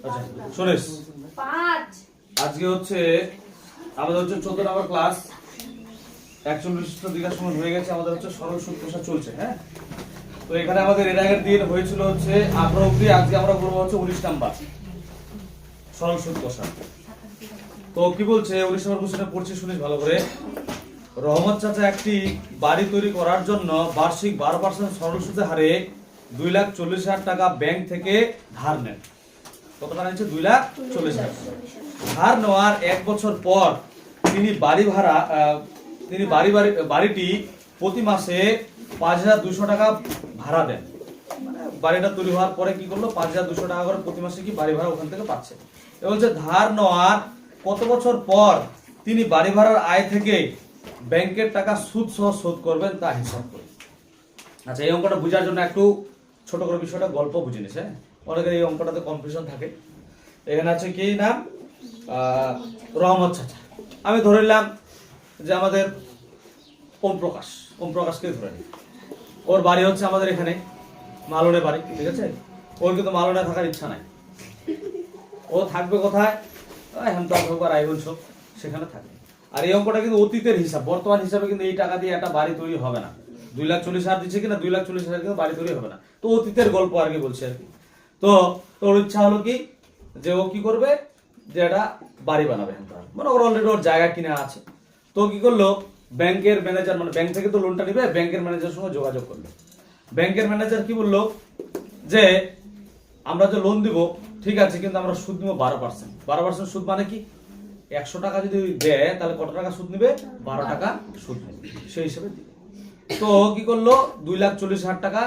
আচ্ছা শুনিস, আজকে হচ্ছে আমাদের হচ্ছে 14 নম্বর ক্লাস। 41 দিঘা সময় হয়ে গেছে, আমাদের হচ্ছে সরল সুদ কষা চলছে। হ্যাঁ, তো এখানে আমাদের এর আগের দিন হয়েছিল হচ্ছে 18 অব্দি, আজকে আমরা করবো হচ্ছে 19 নাম্বার সরল সুদ কষা। তো কি বলছে 19 নম্বর কোশ্চেনে পড়ছি, শুনিস ভালো করে। রহমত চাচা একটি বাড়ি তৈরি করার জন্য বার্ষিক 12% সরল সুদের হারে 2,40,000 টাকা ব্যাংক থেকে ধার নেন। কত টাকা নিচ্ছে? 2,40,000 টাকা। ধার নেওয়ার 1 বছর পর তিনি বাড়িটি প্রতি মাসে 5,200 টাকা ভাড়া দেন। মানে বাড়িটা তৈরি হওয়ার পরে কি করলো, 5,200 টাকা করে প্রতি মাসে কি বাড়ি ভাড়া ওখান থেকে পাচ্ছে। এবং হচ্ছে ধার নেওয়ার কত বছর পর তিনি বাড়ি ভাড়ার আয় থেকে ব্যাংকের টাকা সুদ সহ শোধ করবেন তা হিসাব করে। আচ্ছা, এই অঙ্কটা বোঝার জন্য একটু ছোট করে বিষয়টা গল্প বুঝে নিস। হ্যাঁ, অনেকের এই অঙ্কটাতে কনফিউশন থাকে। এখানে আছে কি নাম, রহমত চাচা। আমি ধরে নিলাম যে আমাদের ওম প্রকাশকে ধরে নিই। ওর বাড়ি হচ্ছে আমাদের এখানে মালনে বাড়ি, ঠিক আছে। ওর কিন্তু মালনে থাকার ইচ্ছা নাই। ও থাকবে কোথায়? রায়গঞ্জ, সেখানে থাকবে। আর এই অঙ্কটা কিন্তু অতীতের হিসাব, বর্তমান হিসাবে কিন্তু এই টাকা দিয়ে একটা বাড়ি তৈরি হবে না। 2,40,000 দিচ্ছে কিনা, 2,40,000 কিন্তু বাড়ি তৈরি হবে না। তো অতীতের গল্প আর কি বলছি আর কি। তো তোর ইচ্ছা হলো কি যে ও কি করবে, যে একটা বাড়ি বানাবে। মানে ওর অলরেডি ওর জায়গা কিনা আছে। তো কি করলো, ব্যাংকের ম্যানেজার, মানে ব্যাংক থেকে তো লোনটা নিবে, ব্যাংকের ম্যানেজারের সঙ্গে যোগাযোগ করলো। ব্যাংকের ম্যানেজার কি বললো, যে আমরা যে লোন দিব ঠিক আছে, কিন্তু আমরা সুদ নিব 12%। 12% সুদ মানে কি, 100 টাকা যদি দেয় তাহলে কত টাকা সুদ নিবে? 12 টাকা সুদ নেবে, সেই হিসেবে দিবে। তো কি করলো, 2,40,000 টাকা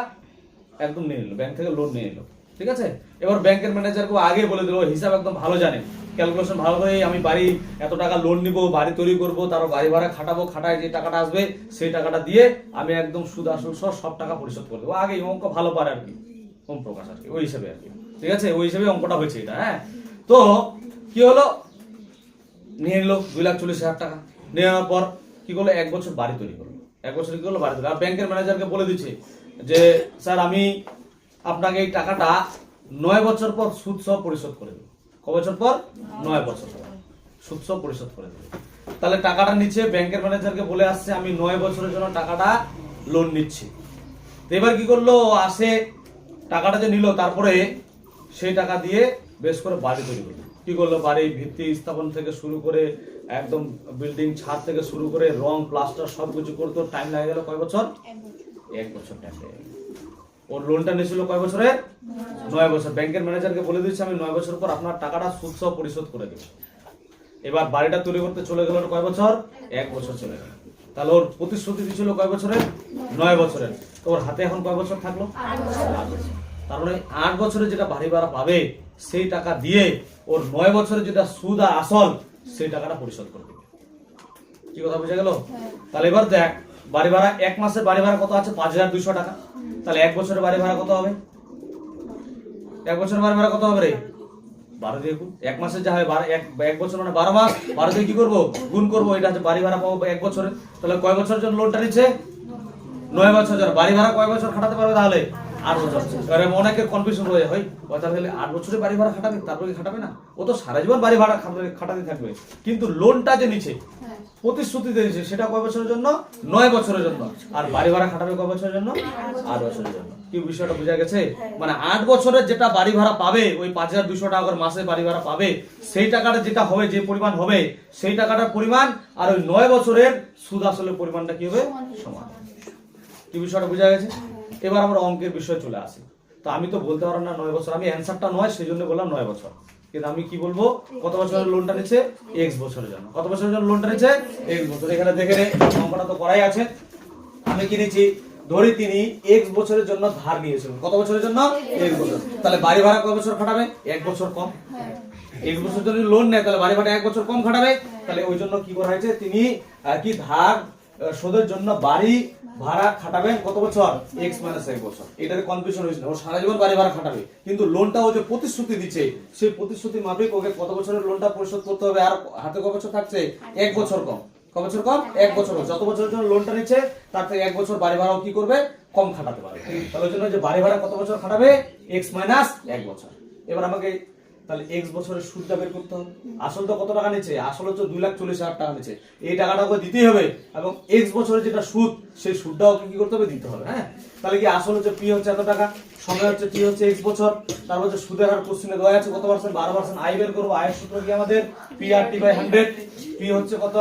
একদম নিয়ে নিল, ব্যাংক থেকে লোন নিয়ে নিল, ঠিক আছে। এবার ব্যাংকের ম্যানেজারকে আগে বলে দিল, হিসাব একদম ভালো জানে, ক্যালকুলেশন ভালো করে, আমি বাড়ি এত টাকা লোন নিব, বাড়ি তৈরি করব, তারপর বাড়ি ভাড়া খাটাবো, খাটায় যে টাকাটা আসবে সেই টাকাটা দিয়ে আমি একদম সুদ আসল সব টাকা পরিশোধ করে দেবো। আগে অঙ্ক ভালো পারে আর কি ওম প্রকাশ আর কি, ওই হিসেবে আর কি, ঠিক আছে। ওই হিসেবে অঙ্কটা হয়েছে এটা। হ্যাঁ, তো কি হলো, নিয়ে নিল 2,40,000 টাকা। নেওয়ার পর কি করলো, 1 বছর বাড়ি তৈরি করলো। 1 বছর কি করলো, বাড়ি তৈরি। আর ব্যাংকের ম্যানেজারকে বলে দিচ্ছে যে স্যার আমি আপনাকে এই টাকাটা 9 বছর পর সুদ সহ পরিশোধ করে দেবো। ক বছর পর? 9 বছর পর সুদ সহ পরিশোধ করে দেবো। তাহলে টাকাটা নিচ্ছে, ব্যাংকের ম্যানেজারকে বলে আসছে আমি 9 বছরের জন্য টাকাটা লোন নিচ্ছি। তো এবার কি করলো, আসে টাকাটা যে নিল, তারপরে সেই টাকা দিয়ে বেশ করে বাড়ি তৈরি করলো। কি করলো, বাড়ি ভিত্তি স্থাপন থেকে শুরু করে একদম বিল্ডিং ছাদ থেকে শুরু করে রং প্লাস্টার সবকিছু করতে টাইম লাগে গেল কয় বছর? 1 বছর টাইম লেগে গেল। ওর লোনটা নিয়েছিল কয় বছরে? 9 বছর। ব্যাংকের ম্যানেজারকে বলে দিচ্ছে আমি 9 বছর পর আপনার টাকাটা সুদ সহ পরিশোধ করে দেব। এবার বাড়িটা তৈরি করতে চলে গেল কয় বছর? 1 বছর চলে গেল। তাহলে ওর প্রতিশ্রুতি দিয়েছিল কয় বছরের? 9 বছরের। তো ওর হাতে এখন কয় বছর থাকলো? 8 বছর। তার মানে 8 বছরে যেটা বাড়ি ভাড়া পাবে সেই টাকা দিয়ে ওর 9 বছরে যেটা সুদ আর আসল সেই টাকাটা পরিশোধ করে দেবে। কি কথা বুঝা গেল? তাহলে এবার দেখ, বাড়ি ভাড়া 1 মাসের বাড়ি ভাড়া কত আছে? 5,200 টাকা। তাহলে 1 বছরের বাড়ি ভাড়া কত হবে? 1 বছরের বাড়ি ভাড়া কত হবে রে? 12 দিয়ে গুণ। 1 মাসে যা হয় 1 বছর মানে 12 মাস, 12 দিয়ে কি করবো? গুণ করবো। এটা হচ্ছে বাড়ি ভাড়া পাবো 1 বছরে। তাহলে কয় বছরের জন্য লোনটা নিচ্ছে? 9 বছর জন্য। বাড়ি ভাড়া কয় বছর খাটাতে পারবে তাহলে? 8 বছর। এবারে অনেকের কনফিউশন হয়ে হয়, তাহলে 8 বছরে বাড়ি ভাড়া খাটাবে, তারপরে কি খাটাবে না? ও তো সারা জীবন বাড়ি ভাড়া খাটাতে থাকবে। কিন্তু লোনটা যে নিচ্ছে, প্রতিশ্রুতি দিয়েছে, সেটা কয় বছরের জন্য? 9 বছরের জন্য। আর বাড়ি ভাড়া খাটাবে কয় বছরের জন্য? 8 বছরের জন্য। কি বিষয়টা বোঝা গেছে? মানে 8 বছরের যেটা বাড়ি ভাড়া পাবে, ওই 5,200 টাকা করে মাসে বাড়ি ভাড়া পাবে, সেই টাকাটা যেটা হবে, যে পরিমাণ হবে সেই টাকাটার পরিমাণ আর ওই 9 বছরের সুদ আসলের পরিমাণটা কি হবে? সমান। কি বিষয়টা বোঝা গেছে? এবার আমরা অঙ্কের বিষয়ে চলে আসি। তো আমি তো বলতে পারলাম না 9 বছর, আমি অ্যান্সারটা 9 সেই জন্য বললাম 9 বছর। কিন্তু আমি কি বলবো, কত বছরের লোনটা নিচ্ছে? X বছরের জন্য। কত বছরের জন্য লোনটা নিচ্ছে? X বছর। এখানে দেখে নে, অঙ্কটা তো করাই আছে। আমি কি নিচ্ছি, ধরি তিনি X বছরের জন্য ধার নিয়েছিলেন। কত বছরের জন্য? X বছর। তাহলে বাড়ি ভাড়া কয় বছর খাটাবে? 1 বছর কম। 1 বছর যদি লোন নেয় তাহলে বাড়ি ভাড়া 1 বছর কম খাটাবে। তাহলে ওই জন্য কি করা হয়েছে, তিনি কি ধার শোধের জন্য বাড়ি ভাড়া খাটাবেন কত বছর? X - 1 বছর। এটাতে কনফিউশন হয়েছিল, ও সারা জীবন বাড়ি ভাড়া খাটাবে। কিন্তু লোনটা ও যে প্রতিশ্রুতি দিচ্ছে, সেই প্রতিশ্রুতি মাফিক ওকে কত বছরের লোনটা পরিশোধ করতে হবে, আর হাতে কত বছর থাকছে? 1 বছর কম। কত বছর কম? 1 বছর। যত বছরের জন্য লোনটা নিচ্ছে তার থেকে 1 বছর বাড়ি ভাড়াও কি করবে? কম খাটাতে পারবে। তাহলে ওই জন্য যে বাড়ি ভাড়া কত বছর খাটাবে? X - 1 বছর। এবার আমাকে তাহলে এক্স বছরের সুদটা বের করতে হবে। আসল তো কত টাকা নিচ্ছে? আসল হচ্ছে 2,40,000 টাকা নিচ্ছে। এই টাকাটা ওকে দিতেই হবে এবং এক্স বছরের যেটা সুদ সেই সুদটা ওকে কি করতে হবে? দিতে হবে। হ্যাঁ, তাহলে কি আসল হচ্ছে পি হচ্ছে এত টাকা, সময় হচ্ছে টি হচ্ছে এক্স বছর, তারপর হচ্ছে সুদের হার কোশ্চেনে দেওয়া আছে কত পার্সেন্ট? 12%। আই বের করবো। আয়ের সূত্র কি আমাদের? P R T by 100। পি হচ্ছে কত?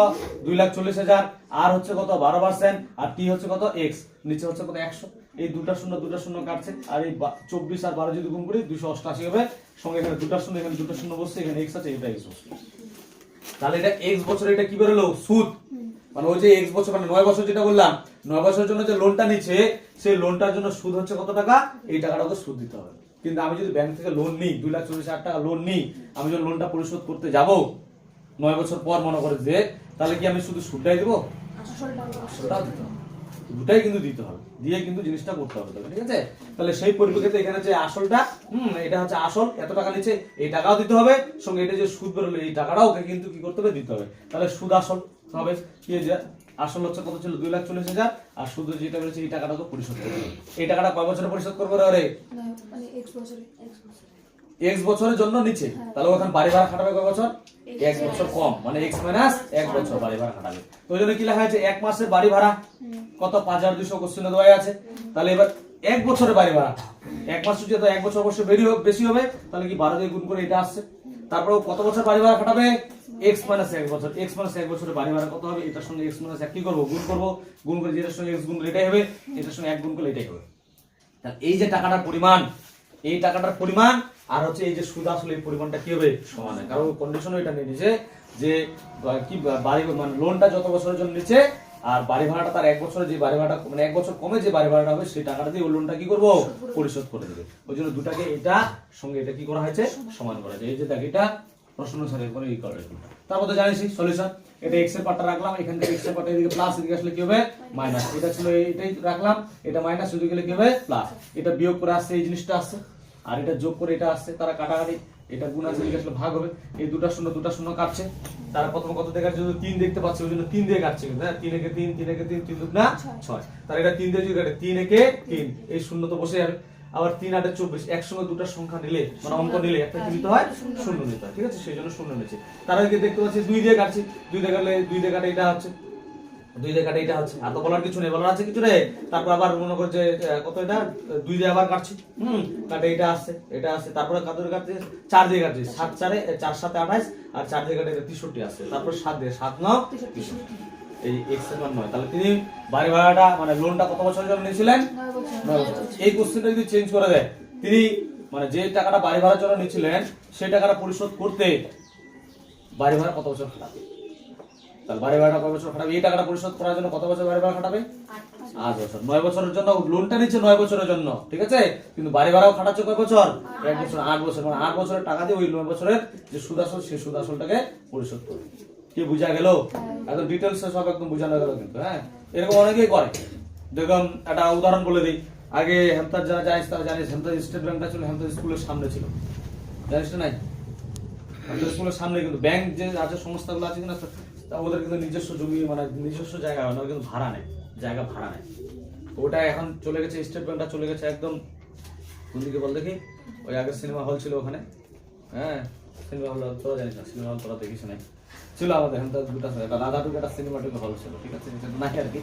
2,40,000, আর হচ্ছে কত? 12%, আর টি হচ্ছে কত? এক্স। নিচে হচ্ছে কত? 100। এই দুটা শূন্য কাটছে, আর এই 24 আর 12 যদি গুণ করি 288 হবে। সঙ্গে এখানে দুটা শূন্য, এখানে দুটা শূন্য বসছে, এখানে এক্স আছে, এটা এক্স বসছে। তাহলে এটা এক্স বছরে এটা কি বেরোলো? সুদ। মানে ওই যে এক্স বছর মানে 9 বছর যেটা বললাম, 9 বছরের জন্য যে লোনটা নিচ্ছে সেই লোনটার জন্য সুদ হচ্ছে কত টাকা? এই টাকাটাকে সুদ দিতে হবে। কিন্তু আমি যদি ব্যাংক থেকে লোন নিই, 2,40,000 টাকা লোন নিই, আমি যখন লোনটা পরিশোধ করতে যাব 9 বছর পর মনে করে যে, তাহলে কি আমি শুধু সুদটাই দেবো? আসলটাও দিতে হবে। দুটাই কিন্তু দিতে হবে, দিয়ে কিন্তু জিনিসটা করতে হবে। ঠিক আছে, তাহলে সেই পরিপ্রেক্ষিতে এখানে যে আসলটা, এটা হচ্ছে আসল, এত টাকা নিচ্ছে, এই টাকাও দিতে হবে, সঙ্গে এটা যে সুদ বেরোলো এই টাকাটাও ওকে কিন্তু কি করতে হবে? দিতে হবে। তাহলে সুদ আসল হবে কি? যে আসল হচ্ছে কত ছিল? 2,40,000, আর সুদ যেটা বেরোচ্ছে এই টাকাটাকে পরিশোধ করতে হবে। এই টাকাটা কয় বছরে পরিশোধ করবে রে? এক্স বছরের জন্য নিচ্ছে, তাহলে ওখানে বাড়ি ভাড়া খাটাবে কয় বছর? 1 বছর কম, মানে এক্স মাইনাস 1 বছর বাড়ি ভাড়া খাটাবে। তো ওই জন্য কি লেখা আছে? 1 মাসের বাড়ি ভাড়া কত? 5,200 কোশ্চেনে দেওয়া আছে। তাহলে এবার 1 বছরের বাড়ি ভাড়া, 1 মাস যদি 1 বছর অবশ্যই বেশি হবে, তাহলে কি 12 দিয়ে গুণ করে এটা আসছে। তারপরে কত বছর বাড়ি ভাড়া খাটাবে? এক্স মাইনাস 1 বছর। এক্স মাইনাস 1 বছরের বাড়ি ভাড়া কত হবে? এটার সঙ্গে এক্স মাইনাস 1 কি করবো? গুণ করবো। গুণ করে যেটার সঙ্গে এক্স গুণ করলে এটাই হবে, এটার সঙ্গে 1 গুণ করলে এটাই হবে। তাহলে এই যে টাকাটার পরিমাণ, এই টাকাটার পরিমাণ আর হচ্ছে এই যে সুদ আসলে এই পরিমাণটা কি হবে? সমান হবে। কারণ কন্ডিশন এটা নিয়ে নিছে যে কি বাড়ি মানে লোনটা যত বছরের জন্য নিচ্ছে আর বাড়ি ভাড়াটা তার 1 বছরে যে বাড়ি ভাড়াটা মানে 1 বছর কমে যে বাড়ি ভাড়াটা হবে সেই টাকাটা দিয়ে ওই লোনটা কি করব? পরিশোধ করে দেবে। ওই জন্য দুটাকে এটা সঙ্গে এটা কি করা হয়েছে? সমান করা হয়েছে। এই যে দেখ এটা প্রশ্ন অনুসারে করে এই করে। তারপর তো জানিস সলিউশন, এটা x এর পার্টটা রাখলাম, এখান থেকে x এর পার্টটা এদিকে প্লাস, এদিকে আসলে কি হবে? মাইনাস। এটা ছিল এটাই রাখলাম, এটা মাইনাস, ওদিকে গেলে কি হবে? প্লাস। এটা বিয়োগ করে আসছে, এই জিনিসটা আসছে, আর এটা যোগ করে এটা আসছে, তারা কাটাকাটি, এটা গুণ আছে, এদিকে আসলে ভাগ হবে। এই দুটা শূন্য কাটছে। তারা প্রথম কত দেখার জন্য 3 দেখতে পাচ্ছে, ওই জন্য 3 দিয়ে কাটছে। কিন্তু হ্যাঁ, 3 একে 3, 3 একে 3, 3 দুগুণা 6। তার এটা 3 দিয়ে যদি কাটে, 3 একে 3, এই শূন্য তো বসে যাবে। আবার 3 8 24, একসঙ্গে দুটো সংখ্যা নিলে মানে অঙ্ক নিলে একটা কি নিতে হয়? শূন্য নিতে হয়। ঠিক আছে, সেই জন্য শূন্য নিচ্ছে। তার আগে দেখতে পাচ্ছি 2 দিয়ে কাটছি, 2 দিয়ে কাটলে 2 দিয়ে কাটে এটা হচ্ছে, 2 দিয়ে কাটে এটা হচ্ছে। আর তো বলার কিছু নেই, বলার আছে কিছু রে? তারপর আবার মনে করে যে কত এটা 2 দিয়ে আবার কাটছি, কাটে এটা আসছে, এটা আসছে। তারপরে কত দিয়ে কাটছি? 4 দিয়ে কাটছি, 7 4 4 7 28, আর 4 দিয়ে কাটে 63 আসছে। তারপর 7 দিয়ে 7 9 63, এই x এর মান 9। তাহলে তিনি বাড়ি ভাড়াটা মানে লোনটা কত বছরের জন্য নিয়েছিলেন? 9 বছর। এই কোশ্চেনটা যদি চেঞ্জ করে দেয়, তিনি মানে যে টাকাটা বাড়ি ভাড়ার জন্য নিয়েছিলেন সেই টাকাটা পরিশোধ করতে বাড়ি ভাড়া কত বছর খাটাবে? তাহলে বাড়ি ভাড়াটা কত বছর খাটাবে? এই টাকাটা পরিশোধ করার জন্য কত বছর বাড়ি ভাড়া খাটাবে? 8 বছর। 9 বছরের জন্য লোনটা নিচ্ছে 9 বছরের জন্য, ঠিক আছে, কিন্তু বাড়ি ভাড়াও খাটাচ্ছে কয় বছর? 1 বছর। 8 বছর, মানে 8 বছরের টাকা দিয়ে ওই 9 বছরের যে সুদ আসল সেই সুদ আসলটাকে পরিশোধ করবে। কি বুঝা গেল? একদম ডিটেইলসে সব একদম বোঝানো গেল কিন্তু। হ্যাঁ, এরকম অনেকেই করে। দেখুন একটা উদাহরণ বলে দিই। আগে হেমতাজ যারা জানিস তারা জানিস, হেমতাজ স্টেট ব্যাংকটা ছিল হেমতাজ স্কুলের সামনে ছিল, জানিস না? নাই, হেমতাজ স্কুলের সামনে কিন্তু ব্যাংক যে আছে সংস্থাগুলো আছে কিনা ওদের কিন্তু নিজস্ব জমি মানে নিজস্ব জায়গা হয় না, কিন্তু ভাড়া নেয়, জায়গা ভাড়া নেয়। ওটা এখন চলে গেছে, স্টেট ব্যাংকটা চলে গেছে একদম কোন দিকে বল দেখি? ওই আগে সিনেমা হল ছিল ওখানে। হ্যাঁ, সিনেমা হল তোরা জানিস না, সিনেমা হল তোরা দেখিস নাই, ছিল আমাদের এখন দুটা রাধাটুকু একটা সিনেমাটুকু হল ছিল, ঠিক আছে, নাই আর কি।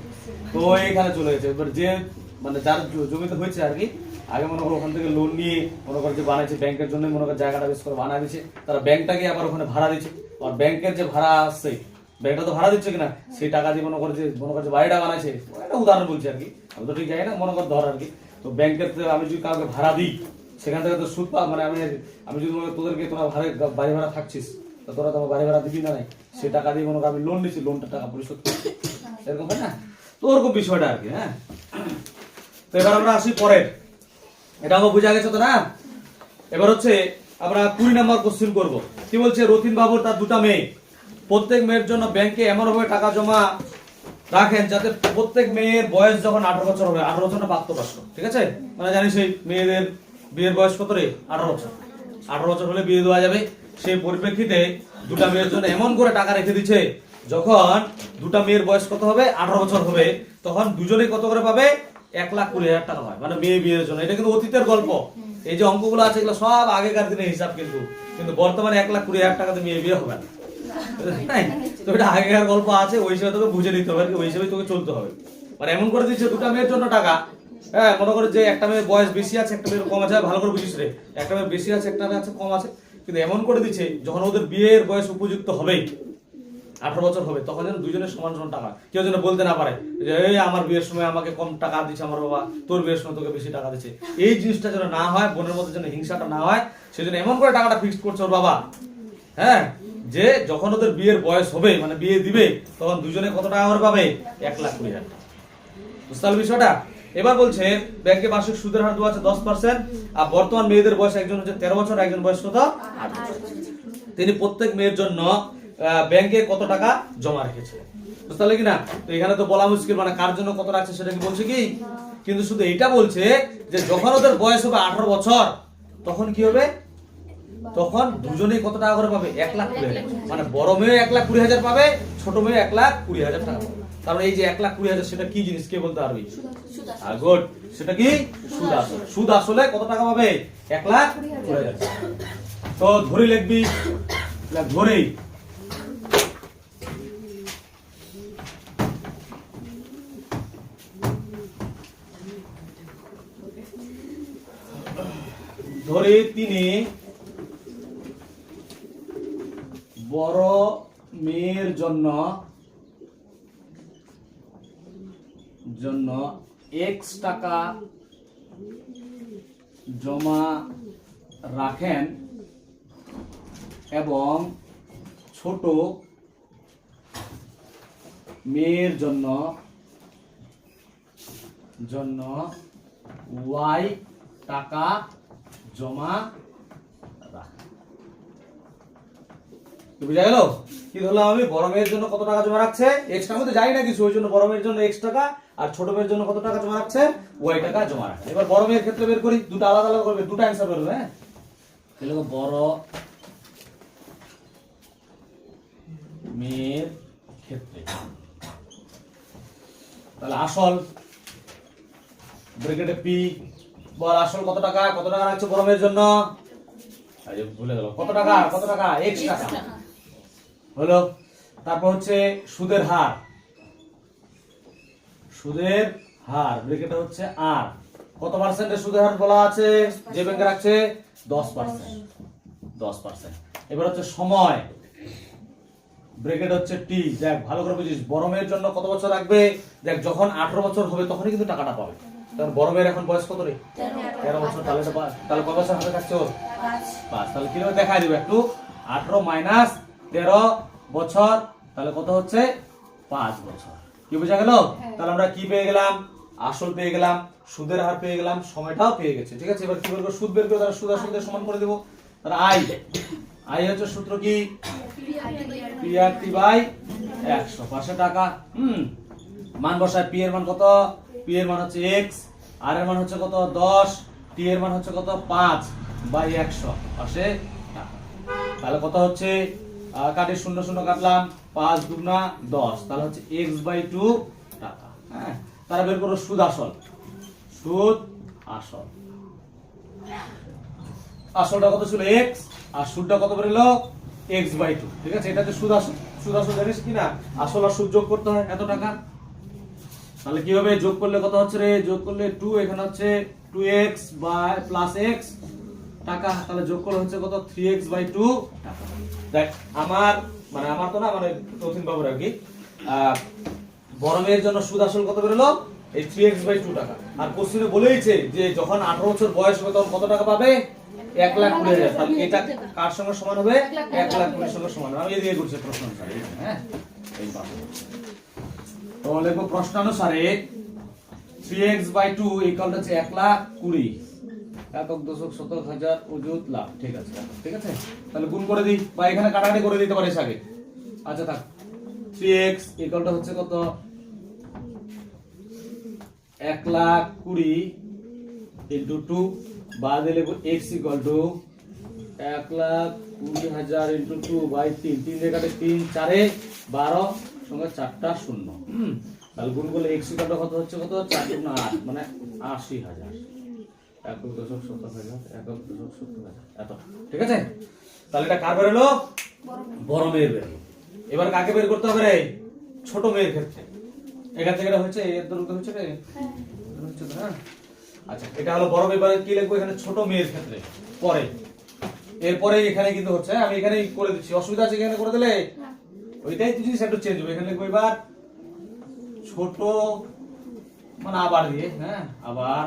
তো এইখানে চলে গেছে। এবার যে মানে যার জমিতে হয়েছে আর কি, আগে মনে করো ওখান থেকে লোন নিয়ে মনে করো যে বানাইছে ব্যাংকের জন্য, মনে করো জায়গাটা বেশ করে বানা দিচ্ছে, তারা ব্যাংকটাকে আবার ওখানে ভাড়া দিচ্ছে। আর ব্যাংকের যে ভাড়া আসছে, ব্যাংকটা তো ভাড়া দিচ্ছে কিনা সেই টাকা দিয়ে মনে করো যে বাড়িটা বানাইছে, একটা উদাহরণ বলছি আর কি, আমি তো ঠিক জানি না, মনে কর ধর আর কি। তো ব্যাংকের আমি যদি কাউকে ভাড়া দিই সেখান থেকে তো সুদ পা মানে আমি যদি তোদেরকে তোরা বাড়ি ভাড়া থাকছিস, তোরা তোমার বাড়ি ভাড়া দিবি না, নাই সেই টাকা দিয়ে মনে করো আমি লোন নিচ্ছি, লোনটা টাকা পরিশোধ করছি, এরকম হয় না? তো ওরকম বিষয়টা আর কি। হ্যাঁ, তো এবার আমরা আসি পরের, এটা আমার বোঝা গেছে তো না? এবার হচ্ছে আমরা 20 নম্বর কোশ্চেন করব। কি বলছে? রতিন বাবুর তার 2টা মেয়ে, প্রত্যেক মেয়ের জন্য ব্যাংকে এমনভাবে টাকা জমা রাখেন যাতে প্রত্যেক মেয়ের বয়স যখন 18 বছর হবে, 18 বছরটা প্রাপ্তবয়স্ক, ঠিক আছে, মানে জানিস এই মেয়েদের বিয়ের বয়স কত রে? 18 বছর। 18 বছর হলে বিয়ে দেওয়া যাবে। সেই পরিপ্রেক্ষিতে 2টা মেয়ের জন্য এমন করে টাকা রেখে দিচ্ছে, যখন 2টা মেয়ের বয়স কত হবে? 18 বছর হবে, তখন দুজনেই কত করে পাবে? 1,20,000 টাকা হয়, মানে মেয়ে বিয়ের জন্য। এটা কিন্তু অতীতের গল্প, এই যে অঙ্কগুলো আছে এগুলো সব আগেকার দিনের হিসাব, কিন্তু কিন্তু বর্তমানে 1,20,000 টাকাতে মেয়ে বিয়ে হবে না। তো এটা আগেকার গল্প আছে, ওই হিসাবে তোকে বুঝে নিতে হবে, ওই হিসাবে তোকে চলতে হবে। মানে এমন করে দিচ্ছে দুটা মেয়ের জন্য টাকা, হ্যাঁ মনে করে যে একটা মেয়ের বয়স বেশি আছে একটা মেয়ের কম আছে, ভালো করে বুঝিস রে, একটা মেয়ের বেশি আছে একটা মেয়ের আছে কম আছে, কিন্তু এমন করে দিচ্ছে যখন ওদের বিয়ের বয়স উপযুক্ত হবে 18 বছর হবে, তখন যেন দুজনের সমান সমান টাকা, কেউ যেন বলতে না পারে যে এই আমার বিয়ের সময় আমাকে কম টাকা দিচ্ছে আমার বাবা, তোর বিয়ের সময় তোকে বেশি টাকা দিচ্ছে। এই জিনিসটা যেন না হয়, বোনের মধ্যে যেন হিংসাটা না হয়, সেজন্য এমন করে টাকাটা ফিক্সড করছে ওর বাবা, হ্যাঁ, যে যখন ওদের বিয়ের বয়স হবে মানে বিয়ে দিবে তখন দুজনে কত টাকা করে পাবে, 1,20,000 টাকা। বুঝতে পারলে বিষয়টা? এবার বলছে ব্যাংকে বার্ষিক সুদের হার দেওয়া আছে 10%, আর বর্তমান মেয়েদের বয়স একজন হচ্ছে 13 বছর, একজন বয়স কত 8 বছর। তিনি প্রত্যেক মেয়ের জন্য ব্যাংকে কত টাকা জমা রেখেছে, বুঝতে পারলে কিনা? তো এখানে তো বলা মুশকিল, মানে কার জন্য কত রাখছে সেটা কি বলছে কি, কিন্তু শুধু এইটা বলছে যে যখন ওদের বয়স হবে 18 বছর তখন কি হবে, তখন দুজনেই কত টাকা করে পাবে, 1,20,000, মানে বড় মেয়ে 1,20,000 পাবে, ছোট মেয়ে 1,20,000 টাকা পাবে। তারপরে এই যে 1,20,000 সেটা কি জিনিস কে বলতে পারবি? গুড, সেটা কি সুদ আসল। সুদ আসলে কত টাকা পাবে, 1,20,000। তো ধরে লিখবি, ধরেই ধরে তিনি বড় মেয়ের জন্য x টাকা জমা রাখেন এবং ছোট মেয়ের জন্য y টাকা জমা রাখেন। বুঝা গেল? কি ধরলাম আমি, বড় মেয়ের জন্য কত টাকা জমা রাখছে, এক্স টাকা, আমি তো জানি না কিছু, ওই জন্য বড় মেয়ের জন্য x টাকা আর ছোট মেয়ের জন্য কত টাকা জমা রাখছে, y টাকা জমা রাখছে। এবার বড় মেয়ের ক্ষেত্রে বের করি, দুটো আলাদা আলাদা করবে, দুটো অ্যানসার বেরোবে। হ্যাঁ, তাহলে বড় মেয়ের ক্ষেত্রে তাহলে আসল ব্র্যাকেটে p, বল আসল কত টাকা, কত টাকা রাখছে বড় মেয়ের জন্য, ভুলে গেল, কত টাকা x টাকা হলো। তারপর হচ্ছে সুদের হার, ব্র্যাকেটে হচ্ছে r, কত পার্সেন্টের সুদের হার বলা আছে, যে ব্যাংকে রাখছে 10%। এবার হচ্ছে সময়, ব্র্যাকেট হচ্ছে t, দেখ ভালো করে বুঝিস, বড় মেয়ের জন্য কত বছর রাখবে, দেখ যখন 18 বছর হবে তখনই কিন্তু টাকাটা পাবে। কারণ বড় মেয়ের এখন বয়স কত রে, 13 বছর, তাহলে কত বছর হাতে থাকছে ওর 5। তাহলে কিভাবে দেখাই দিবে একটু, 18 মাইনাস 13 বছর, তাহলে কত হচ্ছে 5 বছর। কি বোঝা গেল? তাহলে আমরা কি পেয়ে গেলাম, আসল পেয়ে গেলাম, সুদের হার পেয়ে গেলাম, সময়টাও পেয়ে গেছে। ঠিক আছে, এবার কি করব, সুদ বের করে, তাহলে সুদ আসলকে সমান করে দেব। তাহলে আই হচ্ছে সূত্র কি, p/100, পাশে টাকা, মান বসায়, p এর মান কত, p এর মান হচ্ছে x, r এর মান হচ্ছে কত 10, t এর মান হচ্ছে কত 5/100, পাশে টাকা। তাহলে কত হচ্ছে, কাটি 0 0 কাটলাম, 5 দুগুণা 10, তাহলে হচ্ছে x/2 টাকা। হ্যাঁ, তাহলে বের করো সুদ আসল, আসলটা কত ছিল x, আর সুদটা কত বেরোলো x/2। ঠিক আছে, এটা হচ্ছে সুদ আসল। জানিস কিনা, আসল আর সুদ যোগ করতে হয় এত টাকা। তাহলে কি হবে, যোগ করলে কত হচ্ছে রে, যোগ করলে 2, এখানে হচ্ছে 2x প্লাস x টাকা, তাহলে যোগ করলে হচ্ছে কত 3x/2 টাকা। দেখ আমার তো না, মানে প্রথম বাবুর আর কি, বড় মেয়ের জন্য সুদ আসল কত বেরোলো, এই 3x/2 টাকা। আর কোশ্চেনে বলেইছে যে যখন 18 বছর বয়স হবে তখন কত টাকা পাবে, 1,20,000। তাহলে এটা কার সঙ্গে সমান হবে, 1,20,000 সঙ্গে সমান। আমি এদিকে করছি প্রশ্ন অনুসারে। হ্যাঁ, এই পাশে তো লিখবো প্রশ্ন অনুসারে 3x/2 ইকুয়াল হচ্ছে 1,20,000, একক দশক শতক হাজার অযুত লাখ। ঠিক আছে, তাহলে গুণ করে দিই, বা এখানে কাটাকাটি করে দিতে পারিস আগে। আচ্ছা থাক, 3x ইকুয়ালটা হচ্ছে কত, 1,20,000 ইনটু 2, বাদে লিখব x ইকুয়াল টু 1,20,000 ইনটু 2/3, 3 দিয়ে কাটে 3 4 12 সঙ্গে 4টা 0। তাহলে গুণ করলে x ইকুয়াল কত হচ্ছে, কত 4 গুণ 8 মানে 80,000। এত, ঠিক আছে? তাহলে এটা কার বেরোলো? বড় মেয়ের বেরোলো। এবার কাকে বের করতে হবে রে? ছোট মেয়ের ক্ষেত্রে। এখান থেকে এটা হচ্ছে, এর দূরত্ব হচ্ছে রে, হচ্ছে না? আচ্ছা, এটা হলো বড় মেয়ে। এবারে কি লিখবো এখানে? ছোট মেয়ের ক্ষেত্রে। পরে এরপরে এখানে কিন্তু হচ্ছে, আমি এখানেই করে দিচ্ছি, অসুবিধা আছে এখানে করে দিলে? ওইটাই তুই জিনিস একটু চেঞ্জ হবে। এখানে লিখবো এবার ছোট, মানে আবার দিয়ে, হ্যাঁ, আবার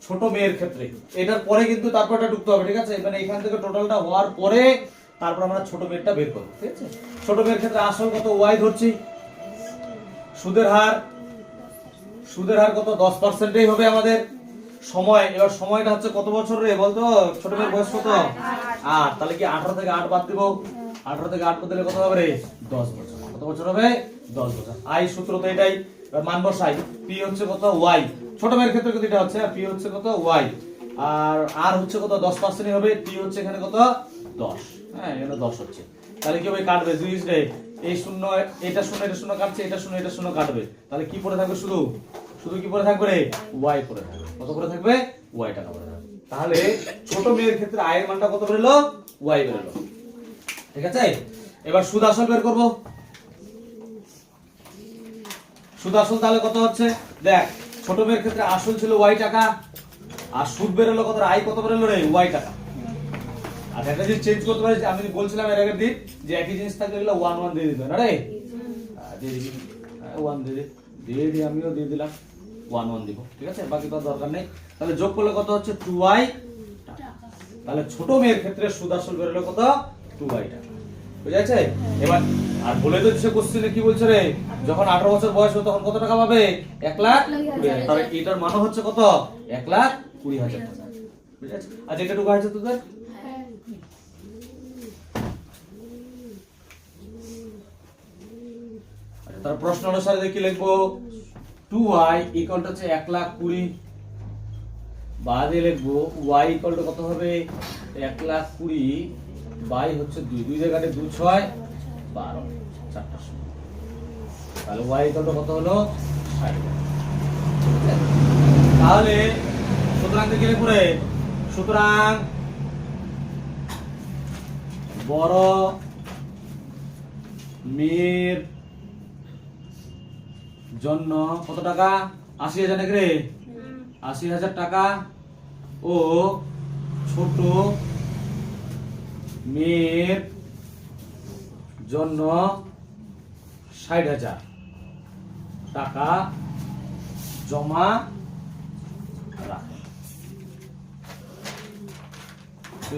ছোট মেয়ের ক্ষেত্রে। এটার পরে কিন্তু তারপরটা ঢুকতে হবে, ঠিক আছে? মানে এখান থেকে টোটালটা হওয়ার পরে তারপর আমরা ছোট মেয়েরটা বের করব, ঠিক আছে? ছোট মেয়ের ক্ষেত্রে আসল কত? ওয়াই ধরছি। সুদের হার কত? 10%ই হবে আমাদের। সময়, এবার সময়টা হচ্ছে কত বছর রে বলতো? ছোট মেয়ের বয়স কত? 8। তাহলে কি 18 থেকে 8 বাদ দিব? 18 থেকে 8 বাদ দিলে কত হবে রে? 10 বছর। কত বছর হবে? 10 বছর। আই সূত্র তো এটাই। এবার মান বসাই। পি হচ্ছে কত? ওয়াই। ছোট মেয়ের ক্ষেত্রে কিন্তু এটা হচ্ছে, আর পি হচ্ছে কত? ওয়াই। আর হচ্ছে কত? 10%ই হবে। টি হচ্ছে এখানে কত? 10। হ্যাঁ, এখানে 10 হচ্ছে। তাহলে কি হবে? কাটবে জিনিস রে, এই শূন্য, এটা শূন্য, এটা শূন্য কাটছে, এটা শূন্য, এটা শূন্য কাটবে। তাহলে কি পড়ে থাকবে? শুধু কি পড়ে থাকবে রে? ওয়াই পড়ে থাকবে। কত পড়ে থাকবে? ওয়াই টাকা পড়ে থাকবে। তাহলে ছোট মেয়ের ক্ষেত্রে আয়ের মানটা কত বেরোলো? ওয়াই বেরোলো, ঠিক আছে? এবার সুদ আসল বের করব। সুদ আসল তাহলে কত হচ্ছে? দেখ, ছোট মেয়ের ক্ষেত্রে আসল ছিল ওয়াই টাকা, আর সুদ বেরোলো কত? আই কত বেরোলো রে? ওয়াই টাকা। আর একটা জিনিস চেঞ্জ করতে পারি, আমি বলছিলাম এর আগের দিন যে একই জিনিস থাকলে এগুলো 1 1 দিয়ে দিতে না রে। দিয়ে দিবি 1 দিয়ে দিই, আমিও দিয়ে দিলাম 1 1 দিব, ঠিক আছে? বাকি তো দরকার নেই। তাহলে যোগ করলে কত হচ্ছে? 2y টাকা। তাহলে ছোট মেয়ের ক্ষেত্রে সুদ আসল বেরোলো কত? 2y টাকা। বুঝা যাচ্ছে? এবার আর বলে দিচ্ছে কোশ্চেনে কি বলছে রে, যখন 18 বছর বয়স হবে তখন কত টাকা পাবে? 1,20,000। তাহলে এটার মান হচ্ছে কত? 1,20,000 টাকা। বুঝা যাচ্ছে? আচ্ছা, এটা ঢোকা হয়েছে তোদের? তার প্রশ্ন অনুসারে দেখি লিখবো 2y ইকুয়াল টু হচ্ছে 1,20,000, বাদে লিখবো y ইকুয়াল টু কত হবে? 1,20,000 বাই হচ্ছে 2, 2 জায়গাতে 2 6 12, 4টা শূন্য। তাহলে y ইকুয়াল টু কত হলো? 60,000। তাহলে সুতরাং দেখি লিখবো রে, সুতরাং বড় মেয়ের জন্য কত টাকা? 80,000 নাকি রে? 80,000 টাকা। ও ছোট মেয়ের জন্য 60,000 টাকা জমা রাখে।